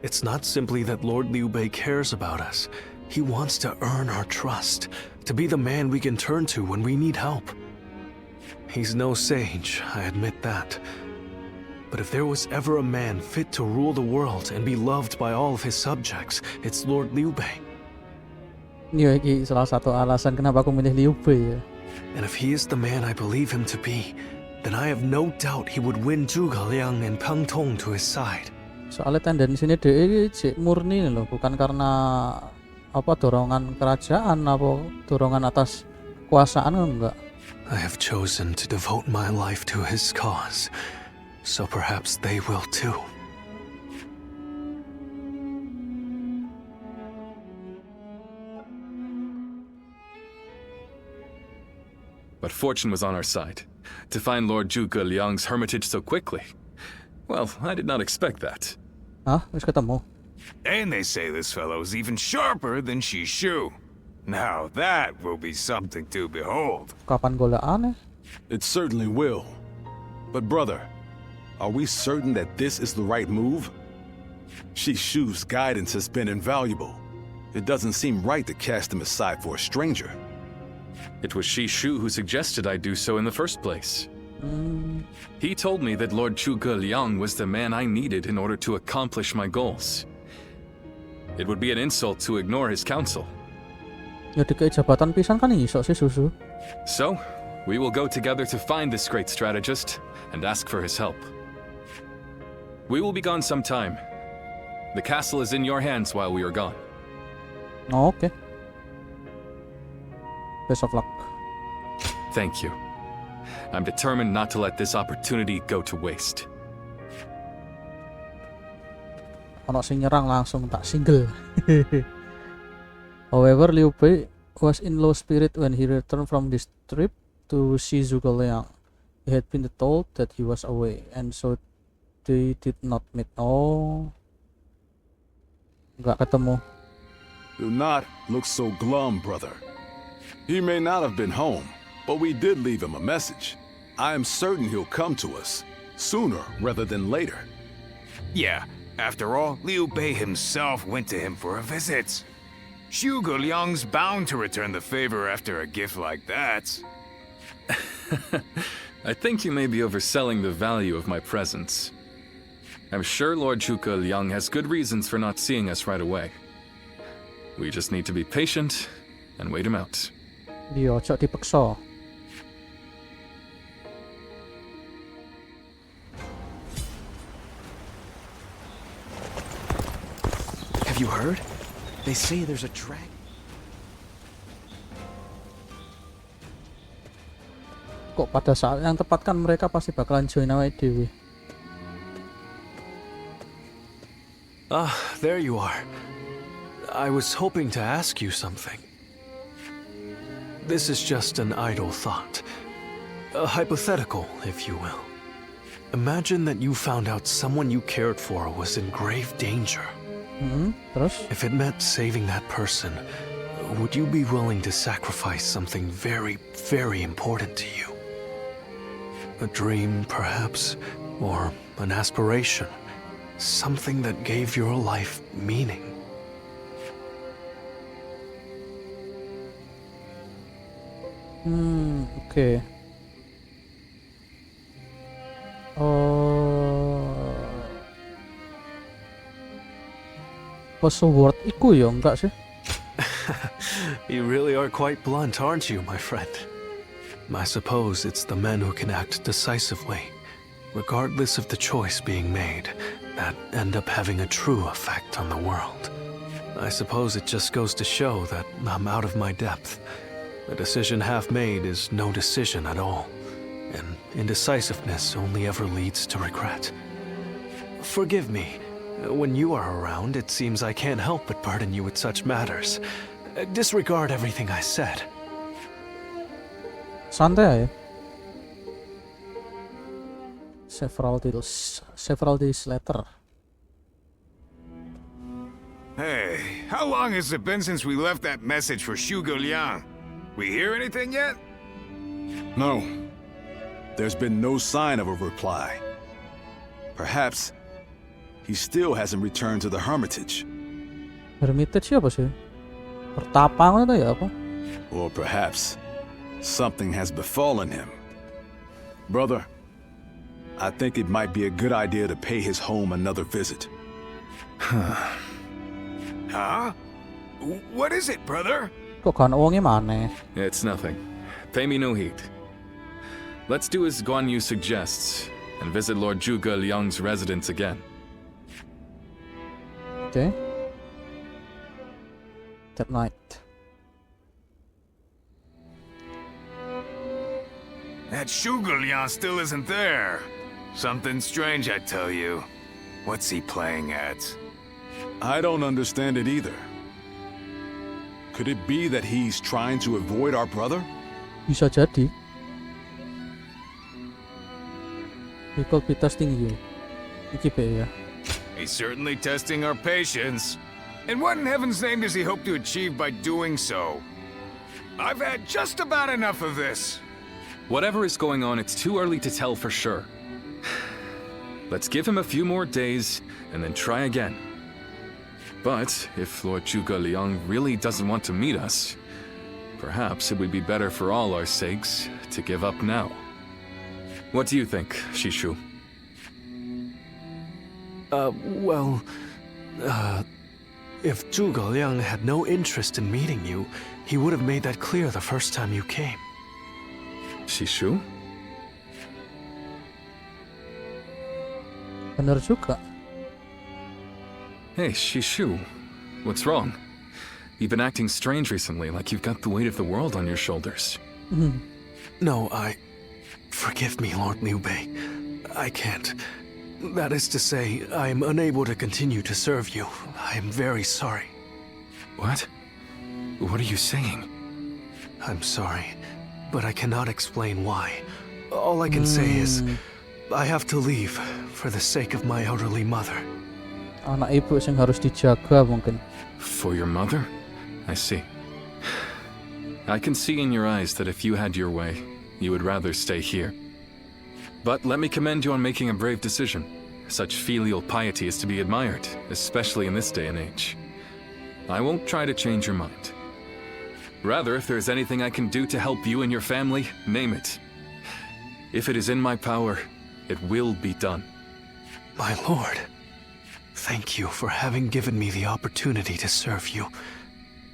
It's not simply that Lord Liu Bei cares about us. He wants to earn our trust, to be the man we can turn to when we need help. He's no sage, I admit that. But if there was ever a man fit to rule the world and be loved by all of his subjects, it's Lord Liu Bei. Ini iki salah satu alasan kenapa aku milih Liu Bei ya. And if he is the man I believe him to be, then I have no doubt he would win Zhuge Liang and Pang Tong to his side. Soalnya tendensinya dia cek murni loh, bukan karena apa dorongan kerajaan apa dorongan atas kekuasaan enggak. I have chosen to devote my life to his cause, so perhaps they will too. But fortune was on our side. To find Lord Zhuge Liang's hermitage so quickly. Well, I did not expect that. Hah? Wis ketemu. And they say this fellow is even sharper than Shu. Now that will be something to behold. Kapan golaan? It certainly will. But brother, are we certain that this is the right move? Shishu's guidance has been invaluable. It doesn't seem right to cast him aside for a stranger. It was Shishu who suggested I do so in the first place. He told me that Lord Zhuge Liang was the man I needed in order to accomplish my goals. It would be an insult to ignore his counsel. Ya dikei jabatan pisan kan iso sih Susu. So, we will go together to find this great strategist and ask for his help. We will be gone some time. The castle is in your hands while we are gone. Oh, okay. Best of luck. Thank you. I'm determined not to let this opportunity go to waste. Ono sing nyerang langsung tak single. However, Liu Bei was in low spirit when he returned from this trip to see Zhuge Liang. He had been told that he was away, and so they did not meet. Oh, nggak ketemu. Do not look so glum, brother. He may not have been home, but we did leave him a message. I am certain he'll come to us, sooner rather than later. Yeah, after all, Liu Bei himself went to him for a visit. Zhuge Liang's bound to return the favor after a gift like that. I think you may be overselling the value of my presence. I'm sure Lord Zhuge Liang has good reasons for not seeing us right away. We just need to be patient and wait him out. Dia ojo dipeksa. Have you heard? They say there's a dragon. Kok pada saat yang tepat kan mereka pasti bakalan join awake dhewe. Ah, there you are. I was hoping to ask you something. This is just an idle thought. A hypothetical, if you will. Imagine that you found out someone you cared for was in grave danger. Terus? If it meant saving that person, would you be willing to sacrifice something very, very important to you? A dream, perhaps, or an aspiration. Something that gave your life meaning. Okay. Password iku ya enggak sih? You really are quite blunt, aren't you, my friend? I suppose it's the men who can act decisively, regardless of the choice being made, that end up having a true effect on the world. I suppose it just goes to show that I'm out of my depth. A decision half made is no decision at all, and indecisiveness only ever leads to regret. Forgive me. When you are around, it seems I can't help but burden you with such matters. Disregard everything I said. Santai ya. Several days later. Hey, how long has it been since we left that message for Zhuge Liang? We hear anything yet? No. There's been no sign of a reply. Perhaps he still hasn't returned to the Hermitage. Hermitage apa sih? Pertapaan itu ya apa? Or perhaps something has befallen him. Brother, I think it might be a good idea to pay his home another visit. Huh? What is it, brother? Kok kan uangnya mana? It's nothing. Pay me no heed. Let's do as Guan Yu suggests and visit Lord Zhuge Liang's residence again. Okay. That night. That Zhuge Liang still isn't there. Something strange, I tell you. What's he playing at? I don't understand it either. Could it be that he's trying to avoid our brother? Bisa jadi. He could be testing you. Iki ya. He's certainly testing our patience. And what in heaven's name does he hope to achieve by doing so? I've had just about enough of this. Whatever is going on, it's too early to tell for sure. Let's give him a few more days, and then try again. But if Lord Zhuge Liang really doesn't want to meet us, perhaps it would be better for all our sakes to give up now. What do you think, Shishu? If Zhuge Liang had no interest in meeting you, he would have made that clear the first time you came. Shishu? Bener juga. Hey, Shishu. What's wrong? You've been acting strange recently, like you've got the weight of the world on your shoulders. No, Forgive me, Lord Liu Bei. I can't. That is to say, I am unable to continue to serve you. I am very sorry. What? What are you saying? I'm sorry, but I cannot explain why. All I can say is, I have to leave for the sake of my elderly mother. Anak ibu yang harus dijaga mungkin. For your mother? I see. I can see in your eyes that if you had your way, you would rather stay here. But let me commend you on making a brave decision. Such filial piety is to be admired, especially in this day and age. I won't try to change your mind. Rather, if there's anything I can do to help you and your family, name it. If it is in my power, it will be done. My lord, thank you for having given me the opportunity to serve you.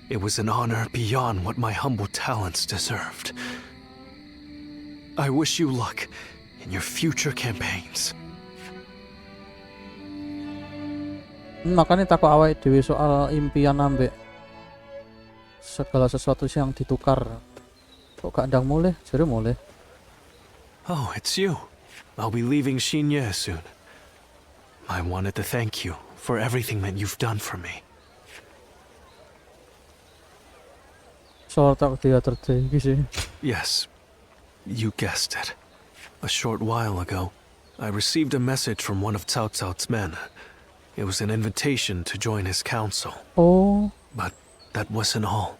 It was an honor beyond what my humble talents deserved. I wish you luck in your future campaigns. Makanya takut awake dhewe soal impian ambek segala sesuatu yang ditukar. Kok gak ndang mulih, jare mulih. Oh, it's you. I'll be leaving Xinye soon. I wanted to thank you for everything that you've done for me. Soal tak dia terjadi sih. Yes, you guessed it. A short while ago, I received a message from one of Cao Cao's men. It was an invitation to join his council. Oh. But that wasn't all.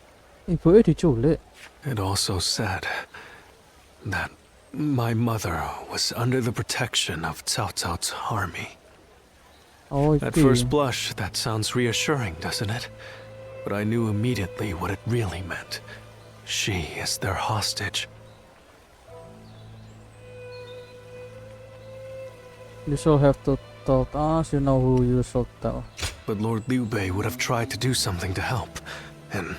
Ibunya diculik. It also said that my mother was under the protection of Cao Cao's army. Oh, at first blush, that sounds reassuring, doesn't it? But I knew immediately what it really meant. She is their hostage. You should have to tell us, you know who you should tell. But Lord Liu Bei would have tried to do something to help, and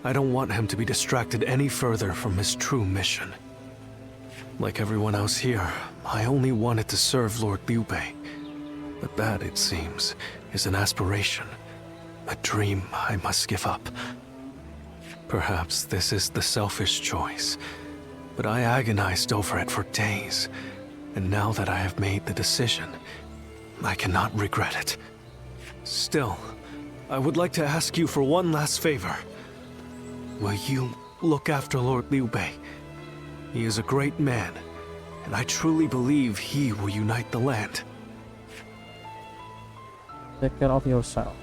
I don't want him to be distracted any further from his true mission. Like everyone else here, I only wanted to serve Lord Liu Bei. But that, it seems, is an aspiration. A dream I must give up. Perhaps this is the selfish choice, but I agonized over it for days, and now that I have made the decision, I cannot regret it. Still, I would like to ask you for one last favor. Will you look after Lord Liu Bei? He is a great man, and I truly believe he will unite the land. Take care of yourself.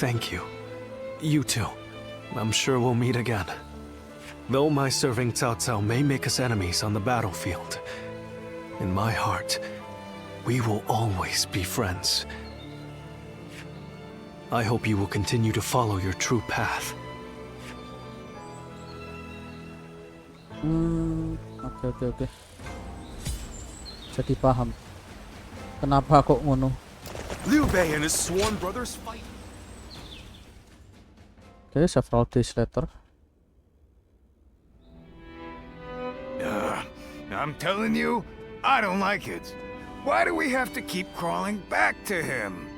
Thank you. You too. I'm sure we'll meet again. Though my serving Cao Cao may make us enemies on the battlefield, in my heart, we will always be friends. I hope you will continue to follow your true path. Oke. Jadi paham. Kenapa kok ngono? Liu Bei and his sworn brothers fight. Okay, several days later. I'm telling you, I don't like it. Why do we have to keep crawling back to him?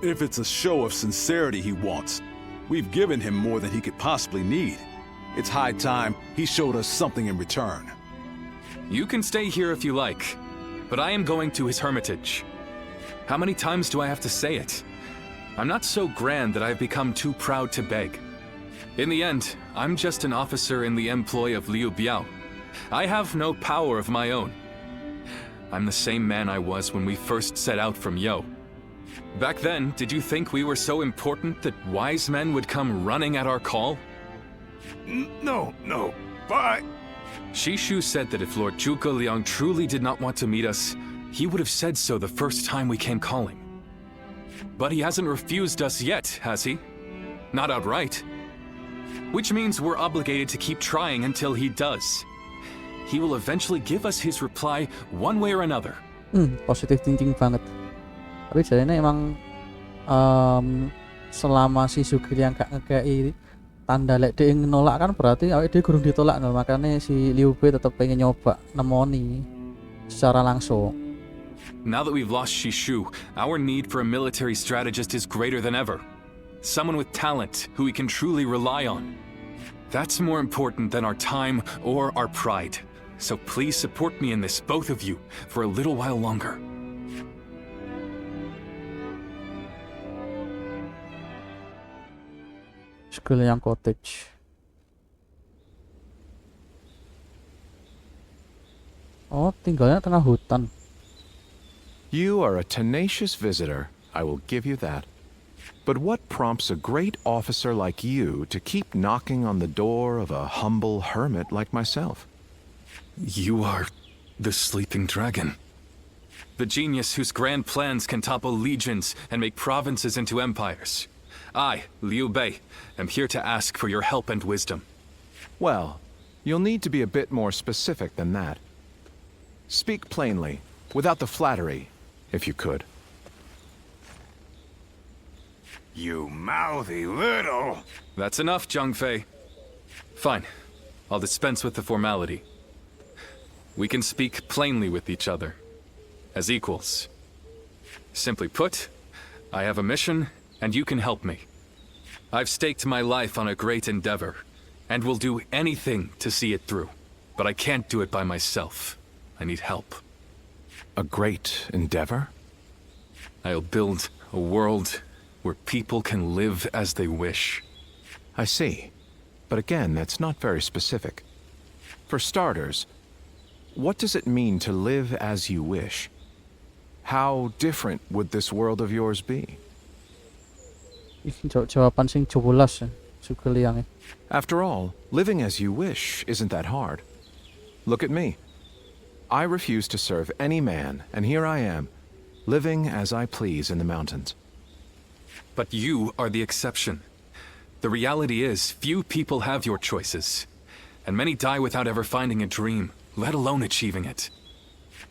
If it's a show of sincerity he wants, we've given him more than he could possibly need. It's high time he showed us something in return. You can stay here if you like, but I am going to his hermitage. How many times do I have to say it? I'm not so grand that I've become too proud to beg. In the end, I'm just an officer in the employ of Liu Biao. I have no power of my own. I'm the same man I was when we first set out from Yo. Back then, did you think we were so important that wise men would come running at our call? No, but... Shishu said that if Lord Zhuge Liang truly did not want to meet us, he would have said so the first time we came calling. But he hasn't refused us yet, has he? Not outright. Which means we're obligated to keep trying until he does. He will eventually give us his reply one way or another. Positive thinking banget. Tapi jadinya emang selama si Zhuge Liang gak ngekei tanda lek dia nolak kan berarti awake dia gurung ditolak no. Makanya si Liu Bei tetap pengen nyoba nemoni secara langsung. Now that we've lost Shishu, our need for a military strategist is greater than ever. Someone with talent who we can truly rely on. That's more important than our time or our pride. So please support me in this, both of you, for a little while longer. Zhuge Liang Cottage. Oh, tinggalnya tengah hutan. You are a tenacious visitor, I will give you that. But what prompts a great officer like you to keep knocking on the door of a humble hermit like myself? You are the sleeping dragon. The genius whose grand plans can topple legions and make provinces into empires. I, Liu Bei, am here to ask for your help and wisdom. Well, you'll need to be a bit more specific than that. Speak plainly, without the flattery, if you could. You mouthy little... That's enough, Zhang Fei. Fine. I'll dispense with the formality. We can speak plainly with each other, as equals. Simply put, I have a mission, and you can help me. I've staked my life on a great endeavor, and will do anything to see it through. But I can't do it by myself. I need help. A great endeavor? I'll build a world where people can live as they wish. I see. But again, that's not very specific. For starters, what does it mean to live as you wish? How different would this world of yours be? Jawaban sing jelas Zhuge Liang. After all, living as you wish isn't that hard. Look at me. I refuse to serve any man, and here I am, living as I please in the mountains. But you are the exception. The reality is, few people have your choices, and many die without ever finding a dream, let alone achieving it.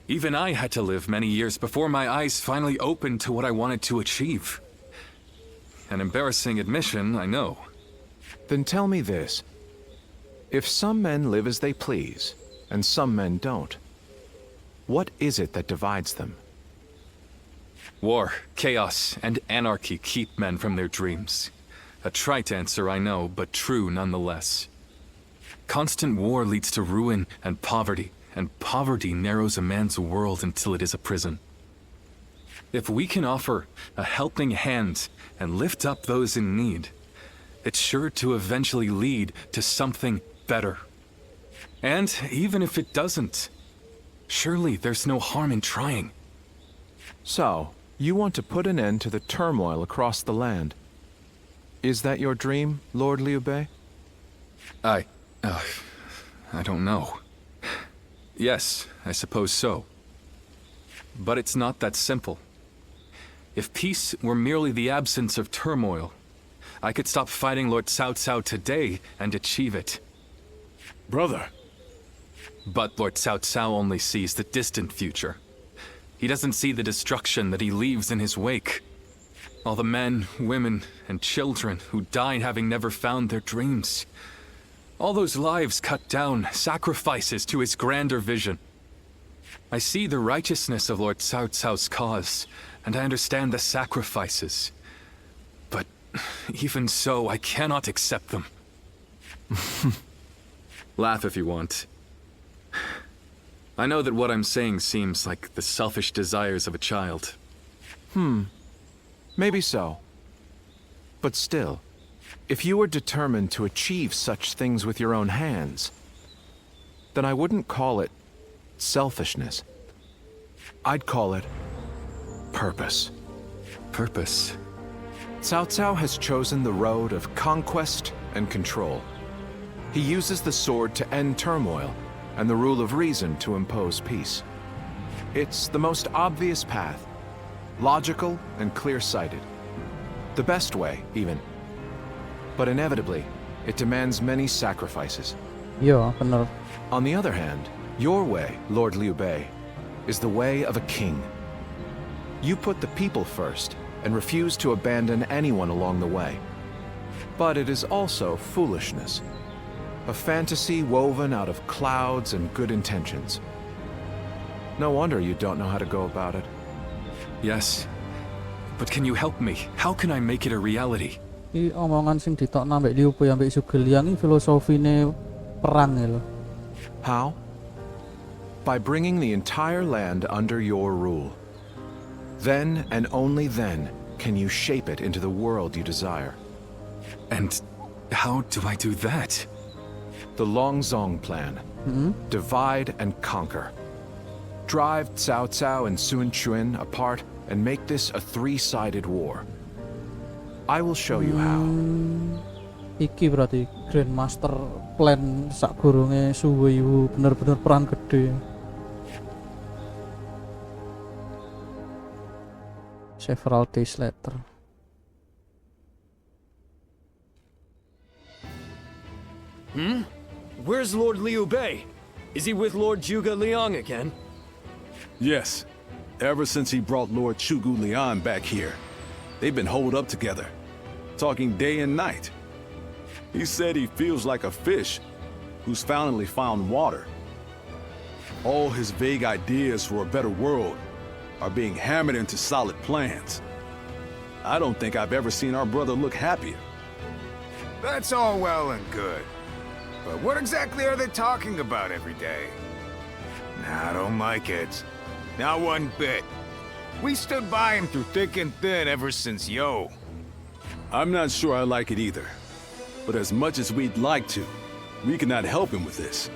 Even I had to live many years before my eyes finally opened to what I wanted to achieve. An embarrassing admission, I know. Then tell me this. If some men live as they please, and some men don't, what is it that divides them? War, chaos, and anarchy keep men from their dreams. A trite answer, I know, but true nonetheless. Constant war leads to ruin and poverty narrows a man's world until it is a prison. If we can offer a helping hand and lift up those in need, it's sure to eventually lead to something better. And even if it doesn't, surely there's no harm in trying. So, you want to put an end to the turmoil across the land. Is that your dream, Lord Liu Bei? I don't know. Yes, I suppose so. But it's not that simple. If peace were merely the absence of turmoil, I could stop fighting Lord Cao Cao today and achieve it. Brother. But Lord Cao Cao only sees the distant future. He doesn't see the destruction that he leaves in his wake. All the men, women, and children who died having never found their dreams. All those lives cut down, sacrifices to his grander vision. I see the righteousness of Lord Cao Cao's cause, and I understand the sacrifices. But even so, I cannot accept them. Laugh if you want. I know that what I'm saying seems like the selfish desires of a child. Maybe so. But still, if you were determined to achieve such things with your own hands, then I wouldn't call it selfishness. I'd call it purpose. purpose? Cao Cao has chosen the road of conquest and control. He uses the sword to end turmoil and the rule of reason to impose peace. It's the most obvious path, logical and clear-sighted. The best way, even. But inevitably, it demands many sacrifices. Yeah, benar. On the other hand, your way, Lord Liu Bei, is the way of a king. You put the people first and refuse to abandon anyone along the way. But it is also foolishness. A fantasy woven out of clouds and good intentions. No wonder you don't know how to go about it. Yes. But can you help me? How can I make it a reality? Ini omongan sing ditokno ambek Liu Bei ambek Sugeliang iki filosofine perang lho. How? By bringing the entire land under your rule. Then and only then can you shape it into the world you desire. And how do I do that? The Longzong plan. Divide and conquer. Drive Cao Cao and Sun Quan apart and make this a three-sided war. I will show you how. Iki berarti Grandmaster plan sakgurunge suwe-wu bener-bener perang gede. Several days later. Where's Lord Liu Bei? Is he with Lord Zhuge Liang again? Yes. Ever since he brought Lord Zhuge Liang back here, they've been holed up together, talking day and night. He said he feels like a fish who's finally found water. All his vague ideas for a better world are being hammered into solid plans. I don't think I've ever seen our brother look happier. That's all well and good. But what exactly are they talking about every day? Nah, I don't like it. Not one bit. We stood by him through thick and thin ever since Yo. I'm not sure I like it either. But as much as we'd like to, we cannot help him with this.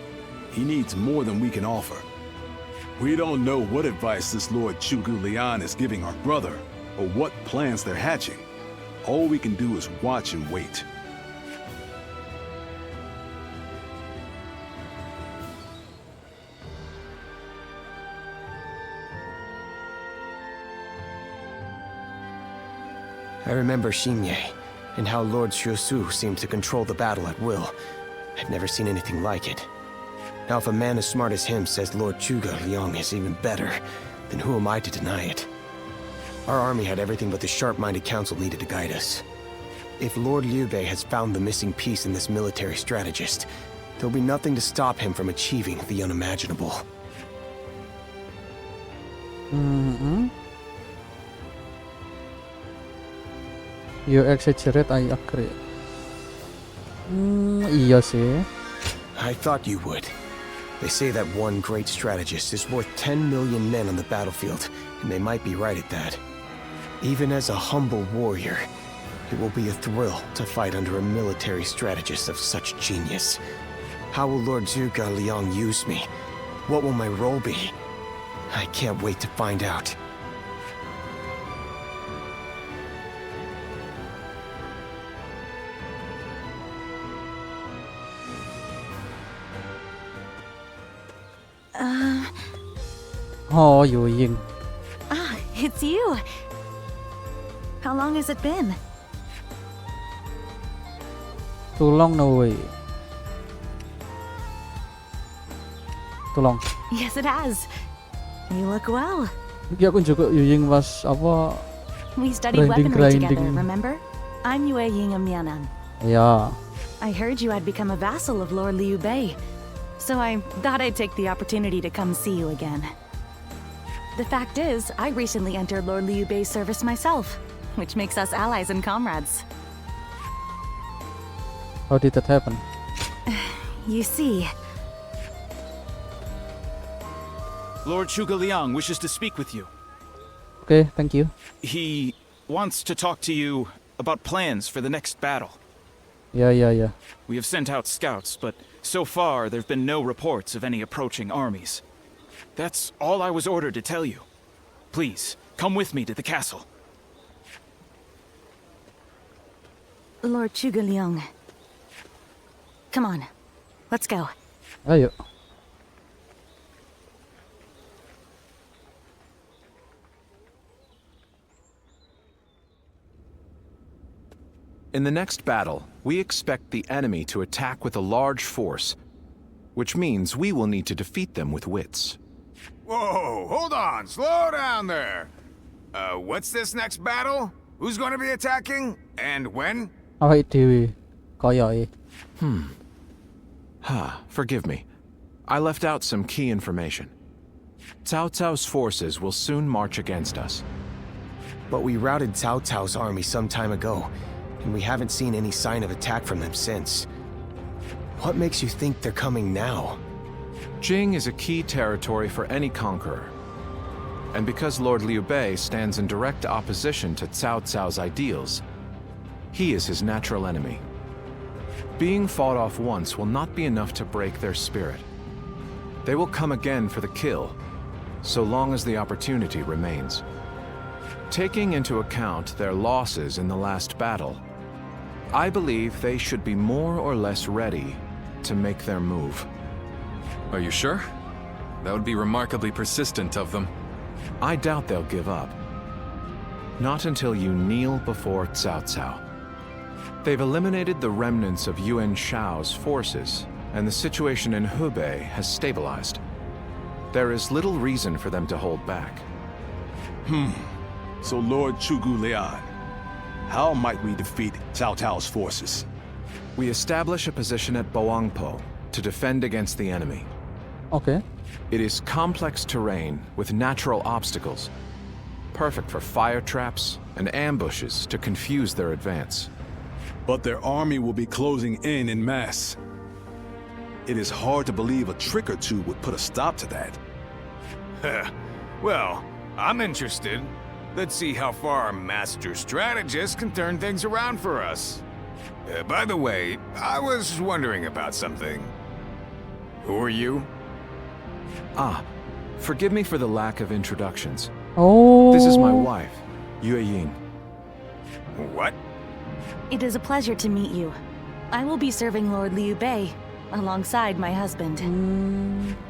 He needs more than we can offer. We don't know what advice this Lord Zhuge Liang is giving our brother, or what plans they're hatching. All we can do is watch and wait. I remember Xinye, and how Lord Xuesu seemed to control the battle at will. I've never seen anything like it. Now if a man as smart as him says Lord Zhuge Liang is even better, then who am I to deny it? Our army had everything but the sharp-minded council needed to guide us. If Lord Liu Bei has found the missing piece in this military strategist, there'll be nothing to stop him from achieving the unimaginable. You exaggerate, I agree. Iya sih. I thought you would. They say that one great strategist is worth 10 million men on the battlefield, and they might be right at that. Even as a humble warrior, it will be a thrill to fight under a military strategist of such genius. How will Lord Zhuge Liang use me? What will my role be? I can't wait to find out. Oh, Yu Ying. Ah, it's you. How long has it been? Too long, no way. Too long. Yes, it has. You look well. Iki aku juga Yu Ying pas apa? We studied weaponry together, remember? I'm Yue Ying of Mianan. Yeah. I heard you had become a vassal of Lord Liu Bei, so I thought I'd take the opportunity to come see you again. The fact is, I recently entered Lord Liu Bei's service myself, which makes us allies and comrades. How did that happen? You see... Lord Zhuge Liang wishes to speak with you. Okay, thank you. He wants to talk to you about plans for the next battle. Yeah. We have sent out scouts, but so far there have been no reports of any approaching armies. That's all I was ordered to tell you. Please, come with me to the castle. Lord Zhuge. Come on, let's go. Ayo. In the next battle, we expect the enemy to attack with a large force, which means we will need to defeat them with wits. Whoa, hold on, slow down there. What's this next battle? Who's going to be attacking? And when? Awake dhewe. Koyoke. Forgive me. I left out some key information. Cao Cao's forces will soon march against us. But we routed Cao Cao's army some time ago, and we haven't seen any sign of attack from them since. What makes you think they're coming now? Jing is a key territory for any conqueror. And because Lord Liu Bei stands in direct opposition to Cao Cao's ideals, he is his natural enemy. Being fought off once will not be enough to break their spirit. They will come again for the kill, so long as the opportunity remains. Taking into account their losses in the last battle, I believe they should be more or less ready to make their move. Are you sure? That would be remarkably persistent of them. I doubt they'll give up. Not until you kneel before Cao Cao. They've eliminated the remnants of Yuan Shao's forces, and the situation in Hubei has stabilized. There is little reason for them to hold back. So Lord Zhuge Liang, how might we defeat Cao Cao's forces? We establish a position at Boangpo to defend against the enemy. Okay. It is complex terrain with natural obstacles, perfect for fire traps and ambushes to confuse their advance. But their army will be closing in mass. It is hard to believe a trick or two would put a stop to that. Well, I'm interested. Let's see how far our master strategist can turn things around for us. By the way, I was wondering about something. Who are you? Forgive me for the lack of introductions. Oh. This is my wife, Yue Ying. What? It is a pleasure to meet you. I will be serving Lord Liu Bei alongside my husband.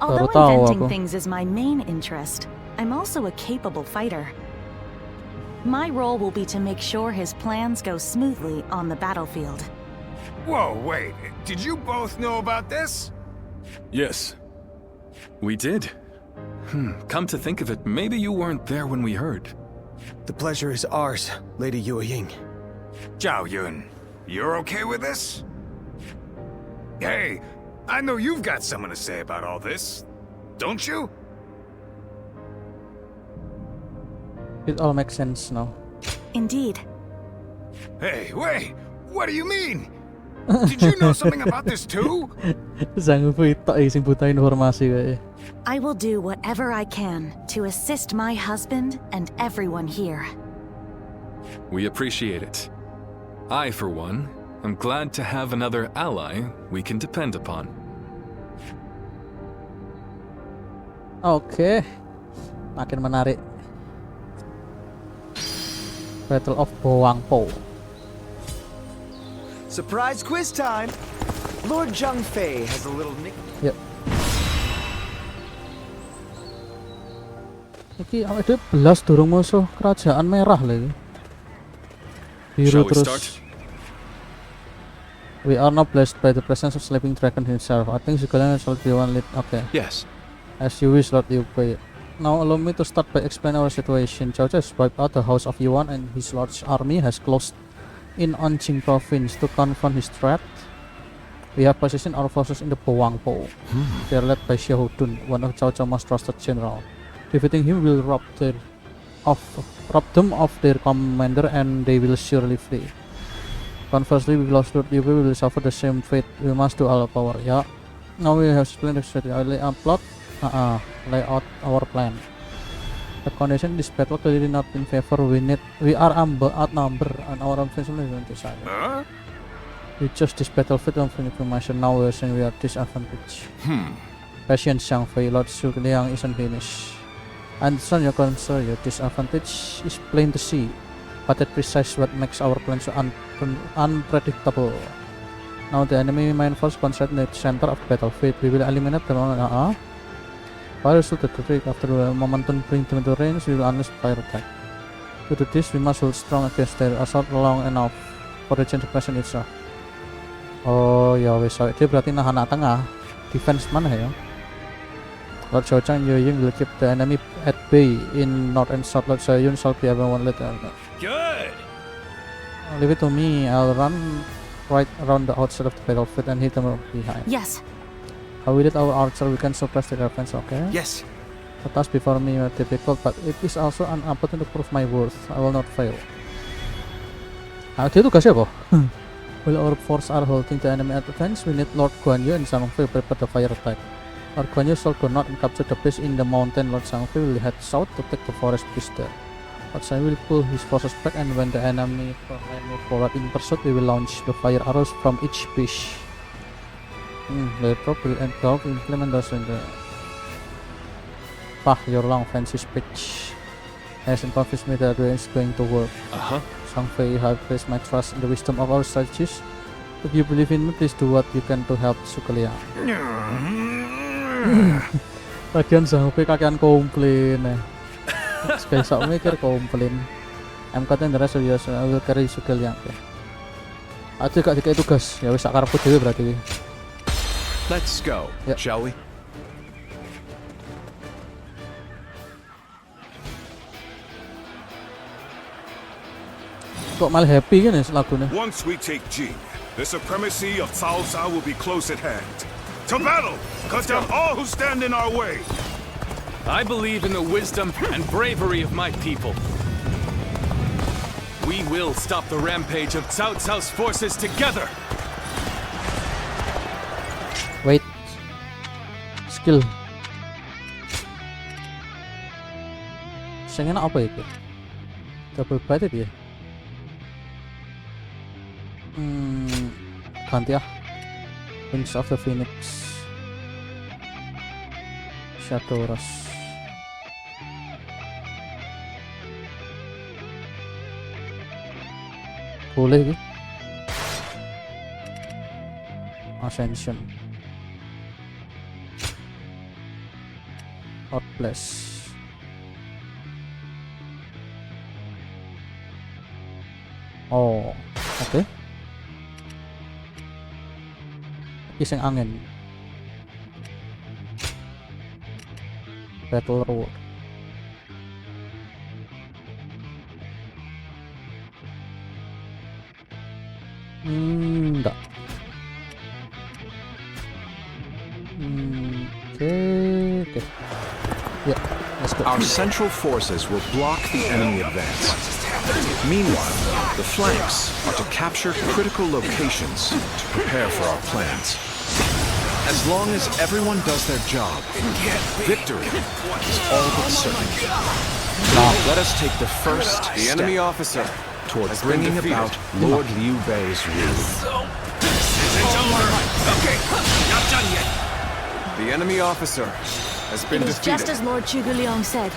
Although inventing things is my main interest, I'm also a capable fighter. My role will be to make sure his plans go smoothly on the battlefield. Whoa, wait. Did you both know about this? Yes. We did. Come to think of it, maybe you weren't there when we heard. The pleasure is ours, Lady Yue Ying. Zhao Yun, you're okay with this? Hey, I know you've got something to say about all this, don't you? It all makes sense now. Indeed. Hey, wait! What do you mean? Did you know something about this too? I will do whatever I can to assist my husband and everyone here. We appreciate it. I, for one, am glad to have another ally we can depend upon. Oke. Makin menarik. Battle of Boangpo. Surprise quiz time! Lord Zhang Fei has a little nick. Yuk. Iki awake dhewe belas durung musuh kerajaan merah lagi. Biru terus. We are now blessed by the presence of sleeping dragon himself. I think Kalian shall be one lead. Okay. Yes. As you wish, Lord Liu Bei. Now allow me to start by explaining our situation. Cao Cao has wiped out the house of Yuan and his large army has closed in on Jing province to confront his threat. We have positioned our forces in the Boangpo. They are led by Xiahou Dun, one of Cao Cao's most trusted general. Defeating him will rob them of their commander and they will surely flee. Conversely, we lost Lord Liu Bei, we will suffer the same fate. We must do all power. Yeah. Now we have explained the strategy. I lay out our plan. The condition in this battle clearly not in favor. We are outnumbered and our offensive is going to side. We chose this battlefield of information. Now we are saying we are disadvantaged. Patience, Zhang Fei. Lord Zhuge Liang isn't finished. I understand your concern. Your disadvantage is plain to see. but that precise what makes our plans so unpredictable. Now the enemy main force concentrated in the center of the battlefield. We will eliminate them. Fire should retreat after the momentum bring them into range. We will unleash fire attack. To do this, we must hold strong against their assault long enough for the change presence itself. Oh ya wes, dia berarti nahan tengah, defense mana ya? Lord Xiaochang and Yoying will keep the enemy at bay in north and south. Lord Xiaoyun shall be everyone later. Good. Leave it to me. I'll run right around the outside of the battlefield and hit them from behind. Yes. How we did our archer, we can suppress the defense, okay? Yes. The task before me are difficult, but it is also an opportunity to prove my worth. I will not fail. Dia tugasnya apa? While our force are holding the enemy at defense, we need Lord Guanyu and Zhangfei prepare the fire attack. Lord Guanyu shall go north and capture the base in the mountain. Lord Zhangfei will head south to take the forest base there. Lord Zhangfei will pull his forces back, and when the enemy move forward in pursuit, we will launch the fire arrows from each base. The troop will implement those in the your long fancy speech has convinced me that it is going to work. Zhangfei, you have placed my trust in the wisdom of our strategies. If you believe in me, please do what you can to help Kalian. Lagian Zhangfei kakean komplain. Sekali sok mikir komplain. I'm cutting the rest of yours. I will carry Kalian. Aja gak dikai tugas. Ya wis sak karepku dhewe berarti. Let's go, shall we? Kok malah happy kan lagunya? Once we take Jing, the supremacy of Cao Cao will be close at hand. To battle! Cut down all who stand in our way! I believe in the wisdom and bravery of my people. We will stop the rampage of Cao Cao's forces together! Wait. Skill. Sing enak apa itu? Double bite dia. Ganti ah. Wings of the Phoenix. Shadow Rush. Boleh gitu. Ascension. Hot Blast. Oh, oke. Kiseng angin. Battle Roar. Enggak. Okay. Yeah, let's go. Our central forces will block the enemy advance. Meanwhile, the flanks are to capture critical locations to prepare for our plans. As long as everyone does their job, victory is all but certain. Now, let us take the first step toward bringing about Lord Liu Bei's rule. Isn't over. Okay, not done yet. The enemy officer has been It is defeated. just as Lord Zhuge said.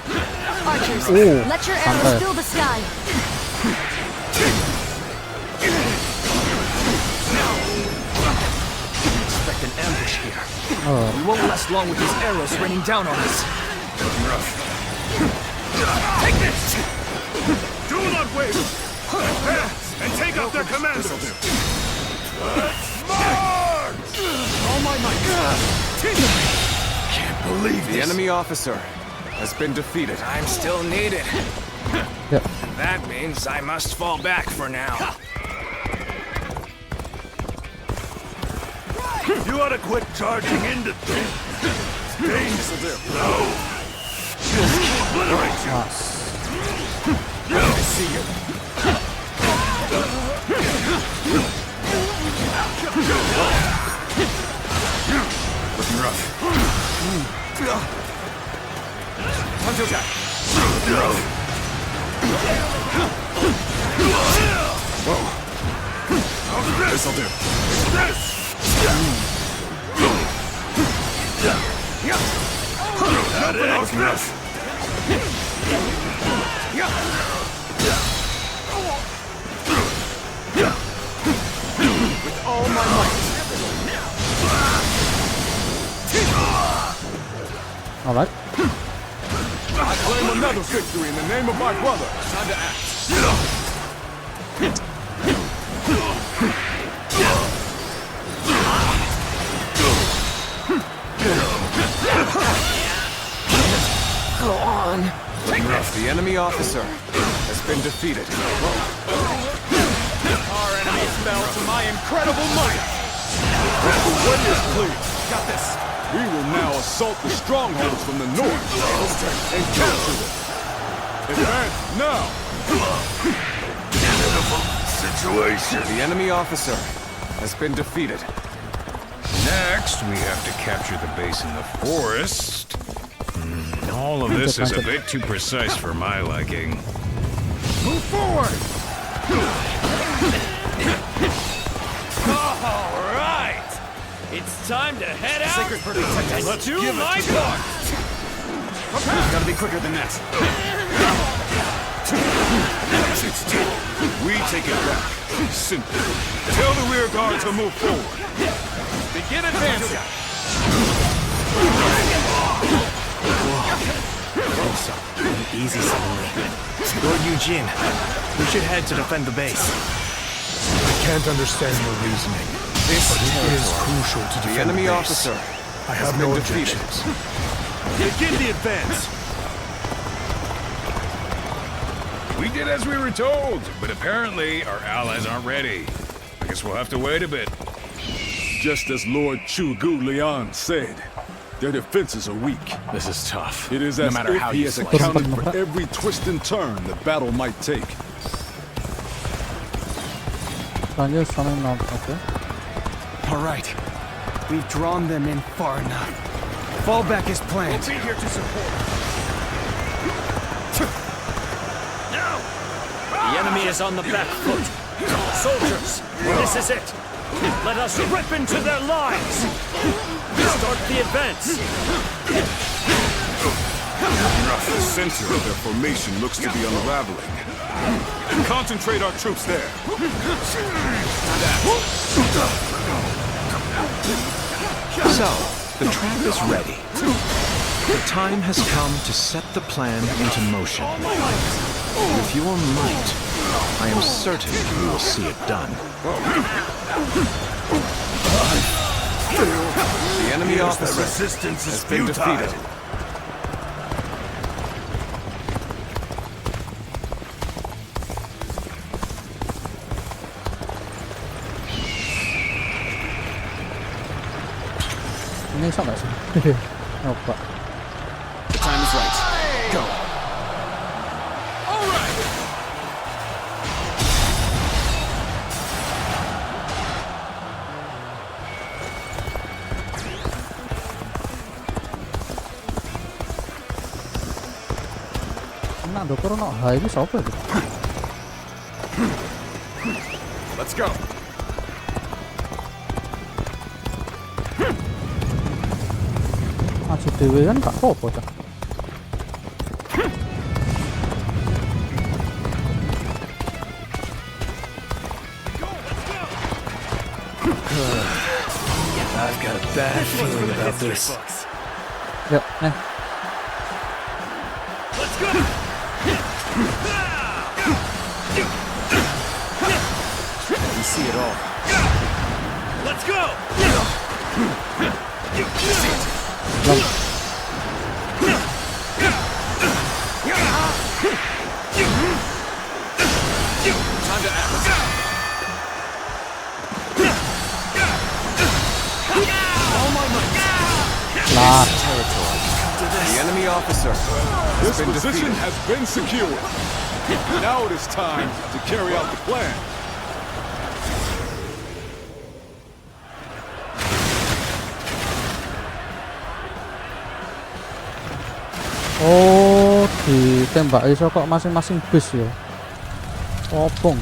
Archers, Oh, let your arrows fill the sky. Expect an ambush here. Oh. We won't last long with these arrows raining down on us. Take this! Do not wait! Advance and take out their commanders! March! All my might. Can't believe the enemy officer has been defeated. I'm still needed. Yeah. That means I must fall back for now. You ought to quit charging into things. Stay slow. Obliterate you. I see you. Looking rough. Hunter attack. Whoa. This'll do. This! That is this! Alright. I claim another victory in the name of my brother. Time to act. Go on. The enemy officer has been defeated. Our enemies fell to my incredible might. Warriors, please. Got this. We will now assault the strongholds from the north and capture them. Advance now. Situation. The enemy officer has been defeated. Next, we have to capture the base in the forest. All of this is a bit too precise for my liking. Move forward! All right! It's time to head out and do my part! Gotta be quicker than that. We take it back. Simple. Tell the rear guard to move forward. Begin advancing! Easy suddenly. Lord Eugene, we should head to defend the base. I can't understand your reasoning. This is crucial to defend the enemy the base. officer. I have no objections. Begin the advance! We did as we were told, but apparently our allies aren't ready. I guess we'll have to wait a bit. Just as Lord Chu Gu Lian said, their defenses are weak. This is tough. It is no as matter if how he you has slice accounted it. for every twist and turn the battle might take. Okay. All right. We've drawn them in far enough. Fall back as planned. We'll be here to support. Now! The enemy is on the back foot. Soldiers, this is it. Let us rip into their lines. Start the advance. The center of their formation looks to be unraveling. Concentrate our troops there. So, the trap is ready. The time has come to set the plan into motion. With your might, I am certain we will see it done. The enemy officer resistance is has been futile. defeated. Ini sama sih. Apa? The time is right. Go. All right. Nah, dokter no hai ini siapa itu? Let's go. Masih dewe kan gak apa-apa dah. I've got a bad feeling about this. Yuk, nih. Let's go. We see it all. Let's go. Time to act. Lah. The enemy officer has This been position defeated. has been secured. Now it is time to carry out the plan. Oh, ditembak iso kok masing-masing bus ya. Opong.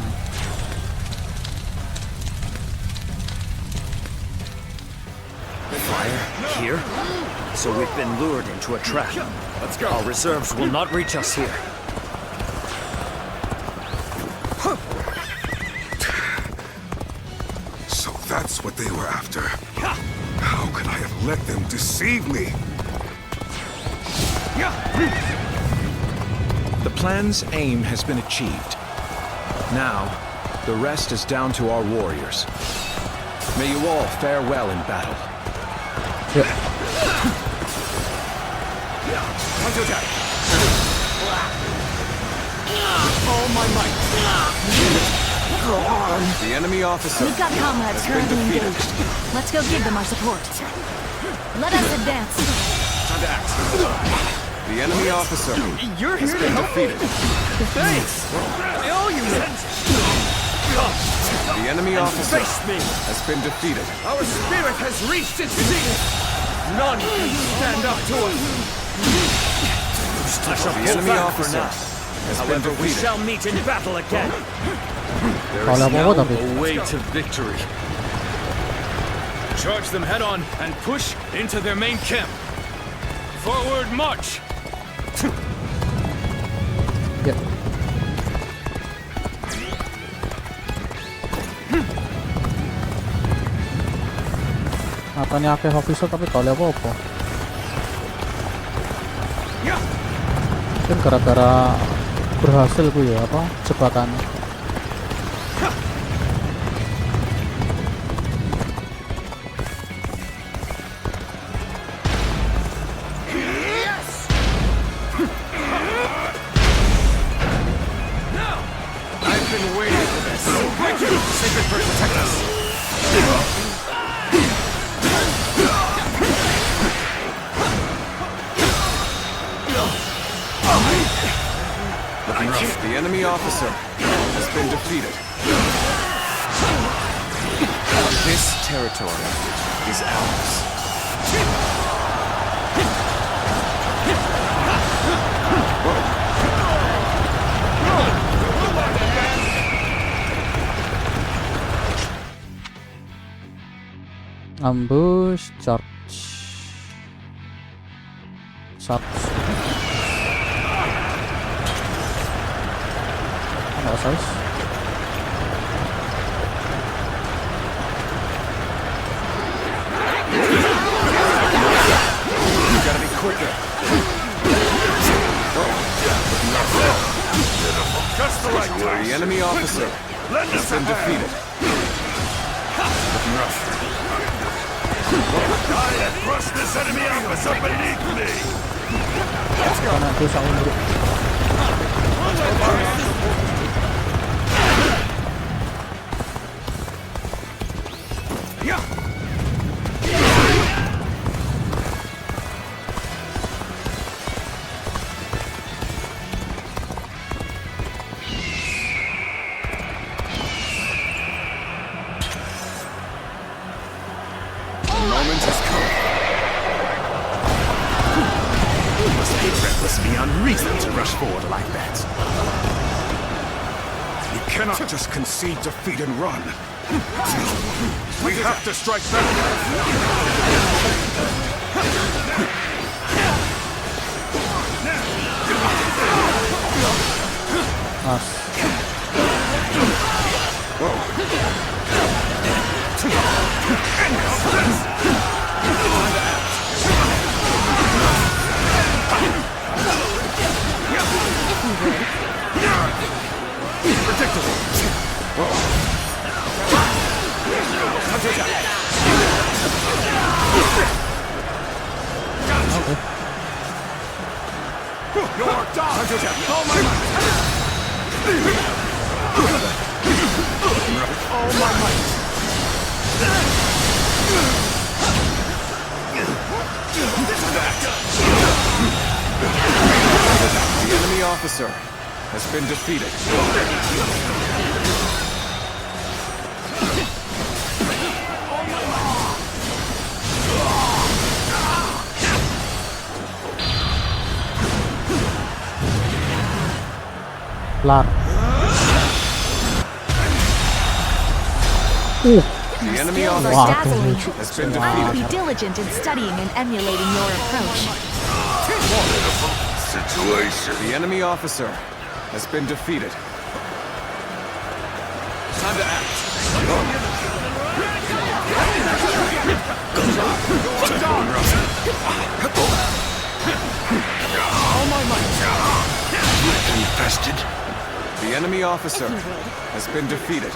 Fire here? So we've been lured into a trap. Let's go. Our reserves will not reach us here. So that's what they were after. How could I have let them deceive me? The plan's aim has been achieved. Now, the rest is down to our warriors. May you all fare well in battle. All my might. Go on. The enemy officer. We've got comrades currently engaged. Let's go give them our support. Let us advance. Time to act. The enemy officer. You're has here been to help me? defeated. Thanks! I owe you that! The enemy officer Face me! has been defeated. Our spirit has reached its zenith! None can stand up to us! I shall The pull enemy back for officer now. has been However, we defeated. shall meet in battle again. There Kalau is apa-apa now tapi. a way to victory. Charge them head on and push into their main camp. Forward march! Ya. Katanya akeh officer tapi kalau apa-apa. Mungkin gara-gara berhasil gue ya apa jebakannya. I've been waiting for this. Thank you, Sacred Bird, protect us. The enemy officer has been defeated. This territory is ours. Ambush, charge. Nggak size. You gotta be quicker. Just the right time. The enemy officer has been defeated. Looking rough. I have crushed this enemy officer beneath me. Let's go. Forward like that. You cannot just concede defeat and run. We have to strike back. Predictable. You're done. Oh my might. Oh my might. The enemy officer has been defeated. Lar. The enemy officer has been I'll be defeated. diligent in studying and emulating your approach. Situation. The enemy officer has been defeated. Time to act. infested? The enemy officer has been defeated.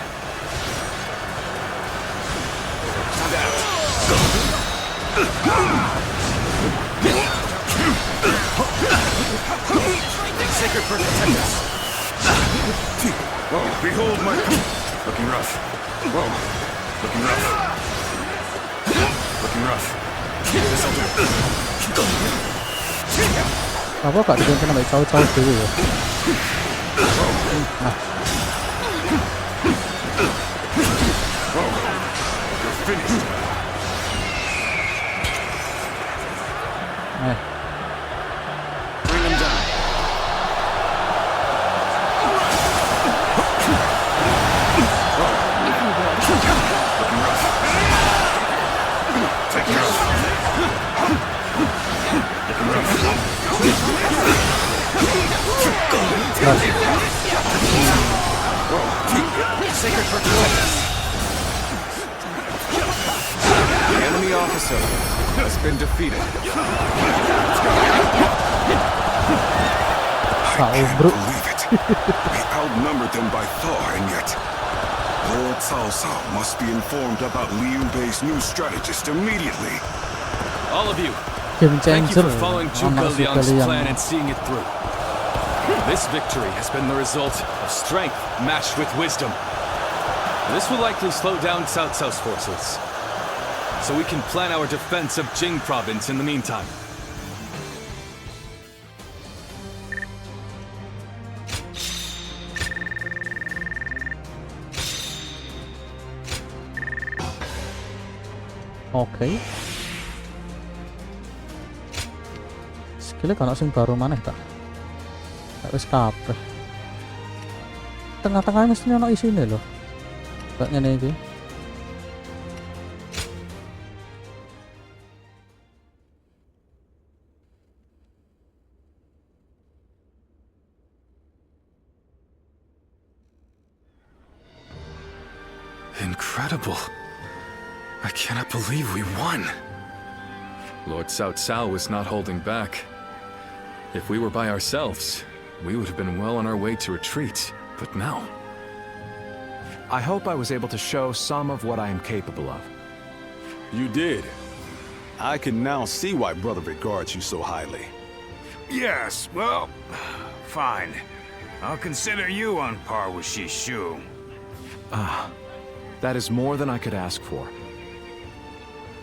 Sacred protect us. Whoa, behold my... Looking rough. Whoa, looking rough. Looking rough. This'll do. Apa gak diganti nama cawe-cawe dulu ya? Nah. Whoa, you're finished. Bring him down. Looking rough. Take care of. Looking rough. Sacred protect us. The enemy officer has been defeated. I can't believe it. We outnumbered them by far, and yet Lord Cao must be informed about Liu Bei's new strategist immediately. All of you, thank you for following Zhuge Liang's plan and seeing it through. This victory has been the result of strength matched with wisdom. This will likely slow down Cao Cao's forces, so we can plan our defense of Jing province in the meantime. Oke. Skillnya kan sing baru maneh tak? Wis kabeh. Tengah-tengahnya mesti ono isine lho. Kayak ngene iki. Incredible. I cannot believe we won. Lord Cao Cao was not holding back. If we were by ourselves, we would have been well on our way to retreat, but no. I hope I was able to show some of what I am capable of. You did. I can now see why Brother regards you so highly. Yes, well, fine. I'll consider you on par with Shishu. That is more than I could ask for.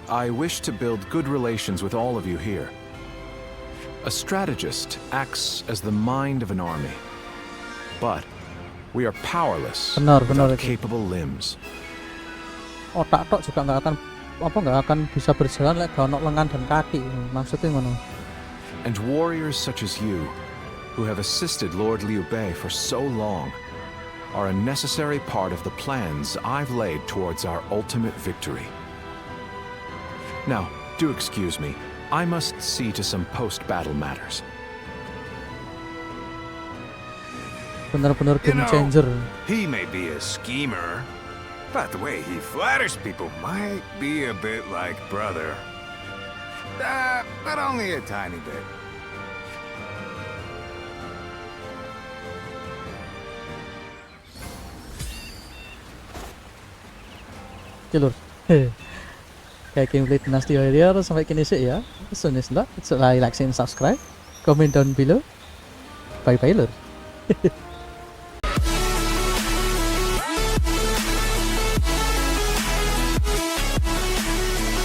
I wish to build good relations with all of you here. A strategist acts as the mind of an army, but we are powerless without capable limbs. Otak tok juga nggak akan bisa berjalan lek gak ono lengan dan kaki. Maksudnya ngono. And warriors such as you, who have assisted Lord Liu Bei for so long, are a necessary part of the plans I've laid towards our ultimate victory. Now, do excuse me. I must see to some post-battle matters. Benar-benar game changer. He may be a schemer, but the way he flatters people might be a bit like brother. But only a tiny bit. Oke lur. Kayak gameplay Dynasty Warriors sampai kini sih ya. Soon is not. So like and subscribe. Comment down below. Bye bye lur.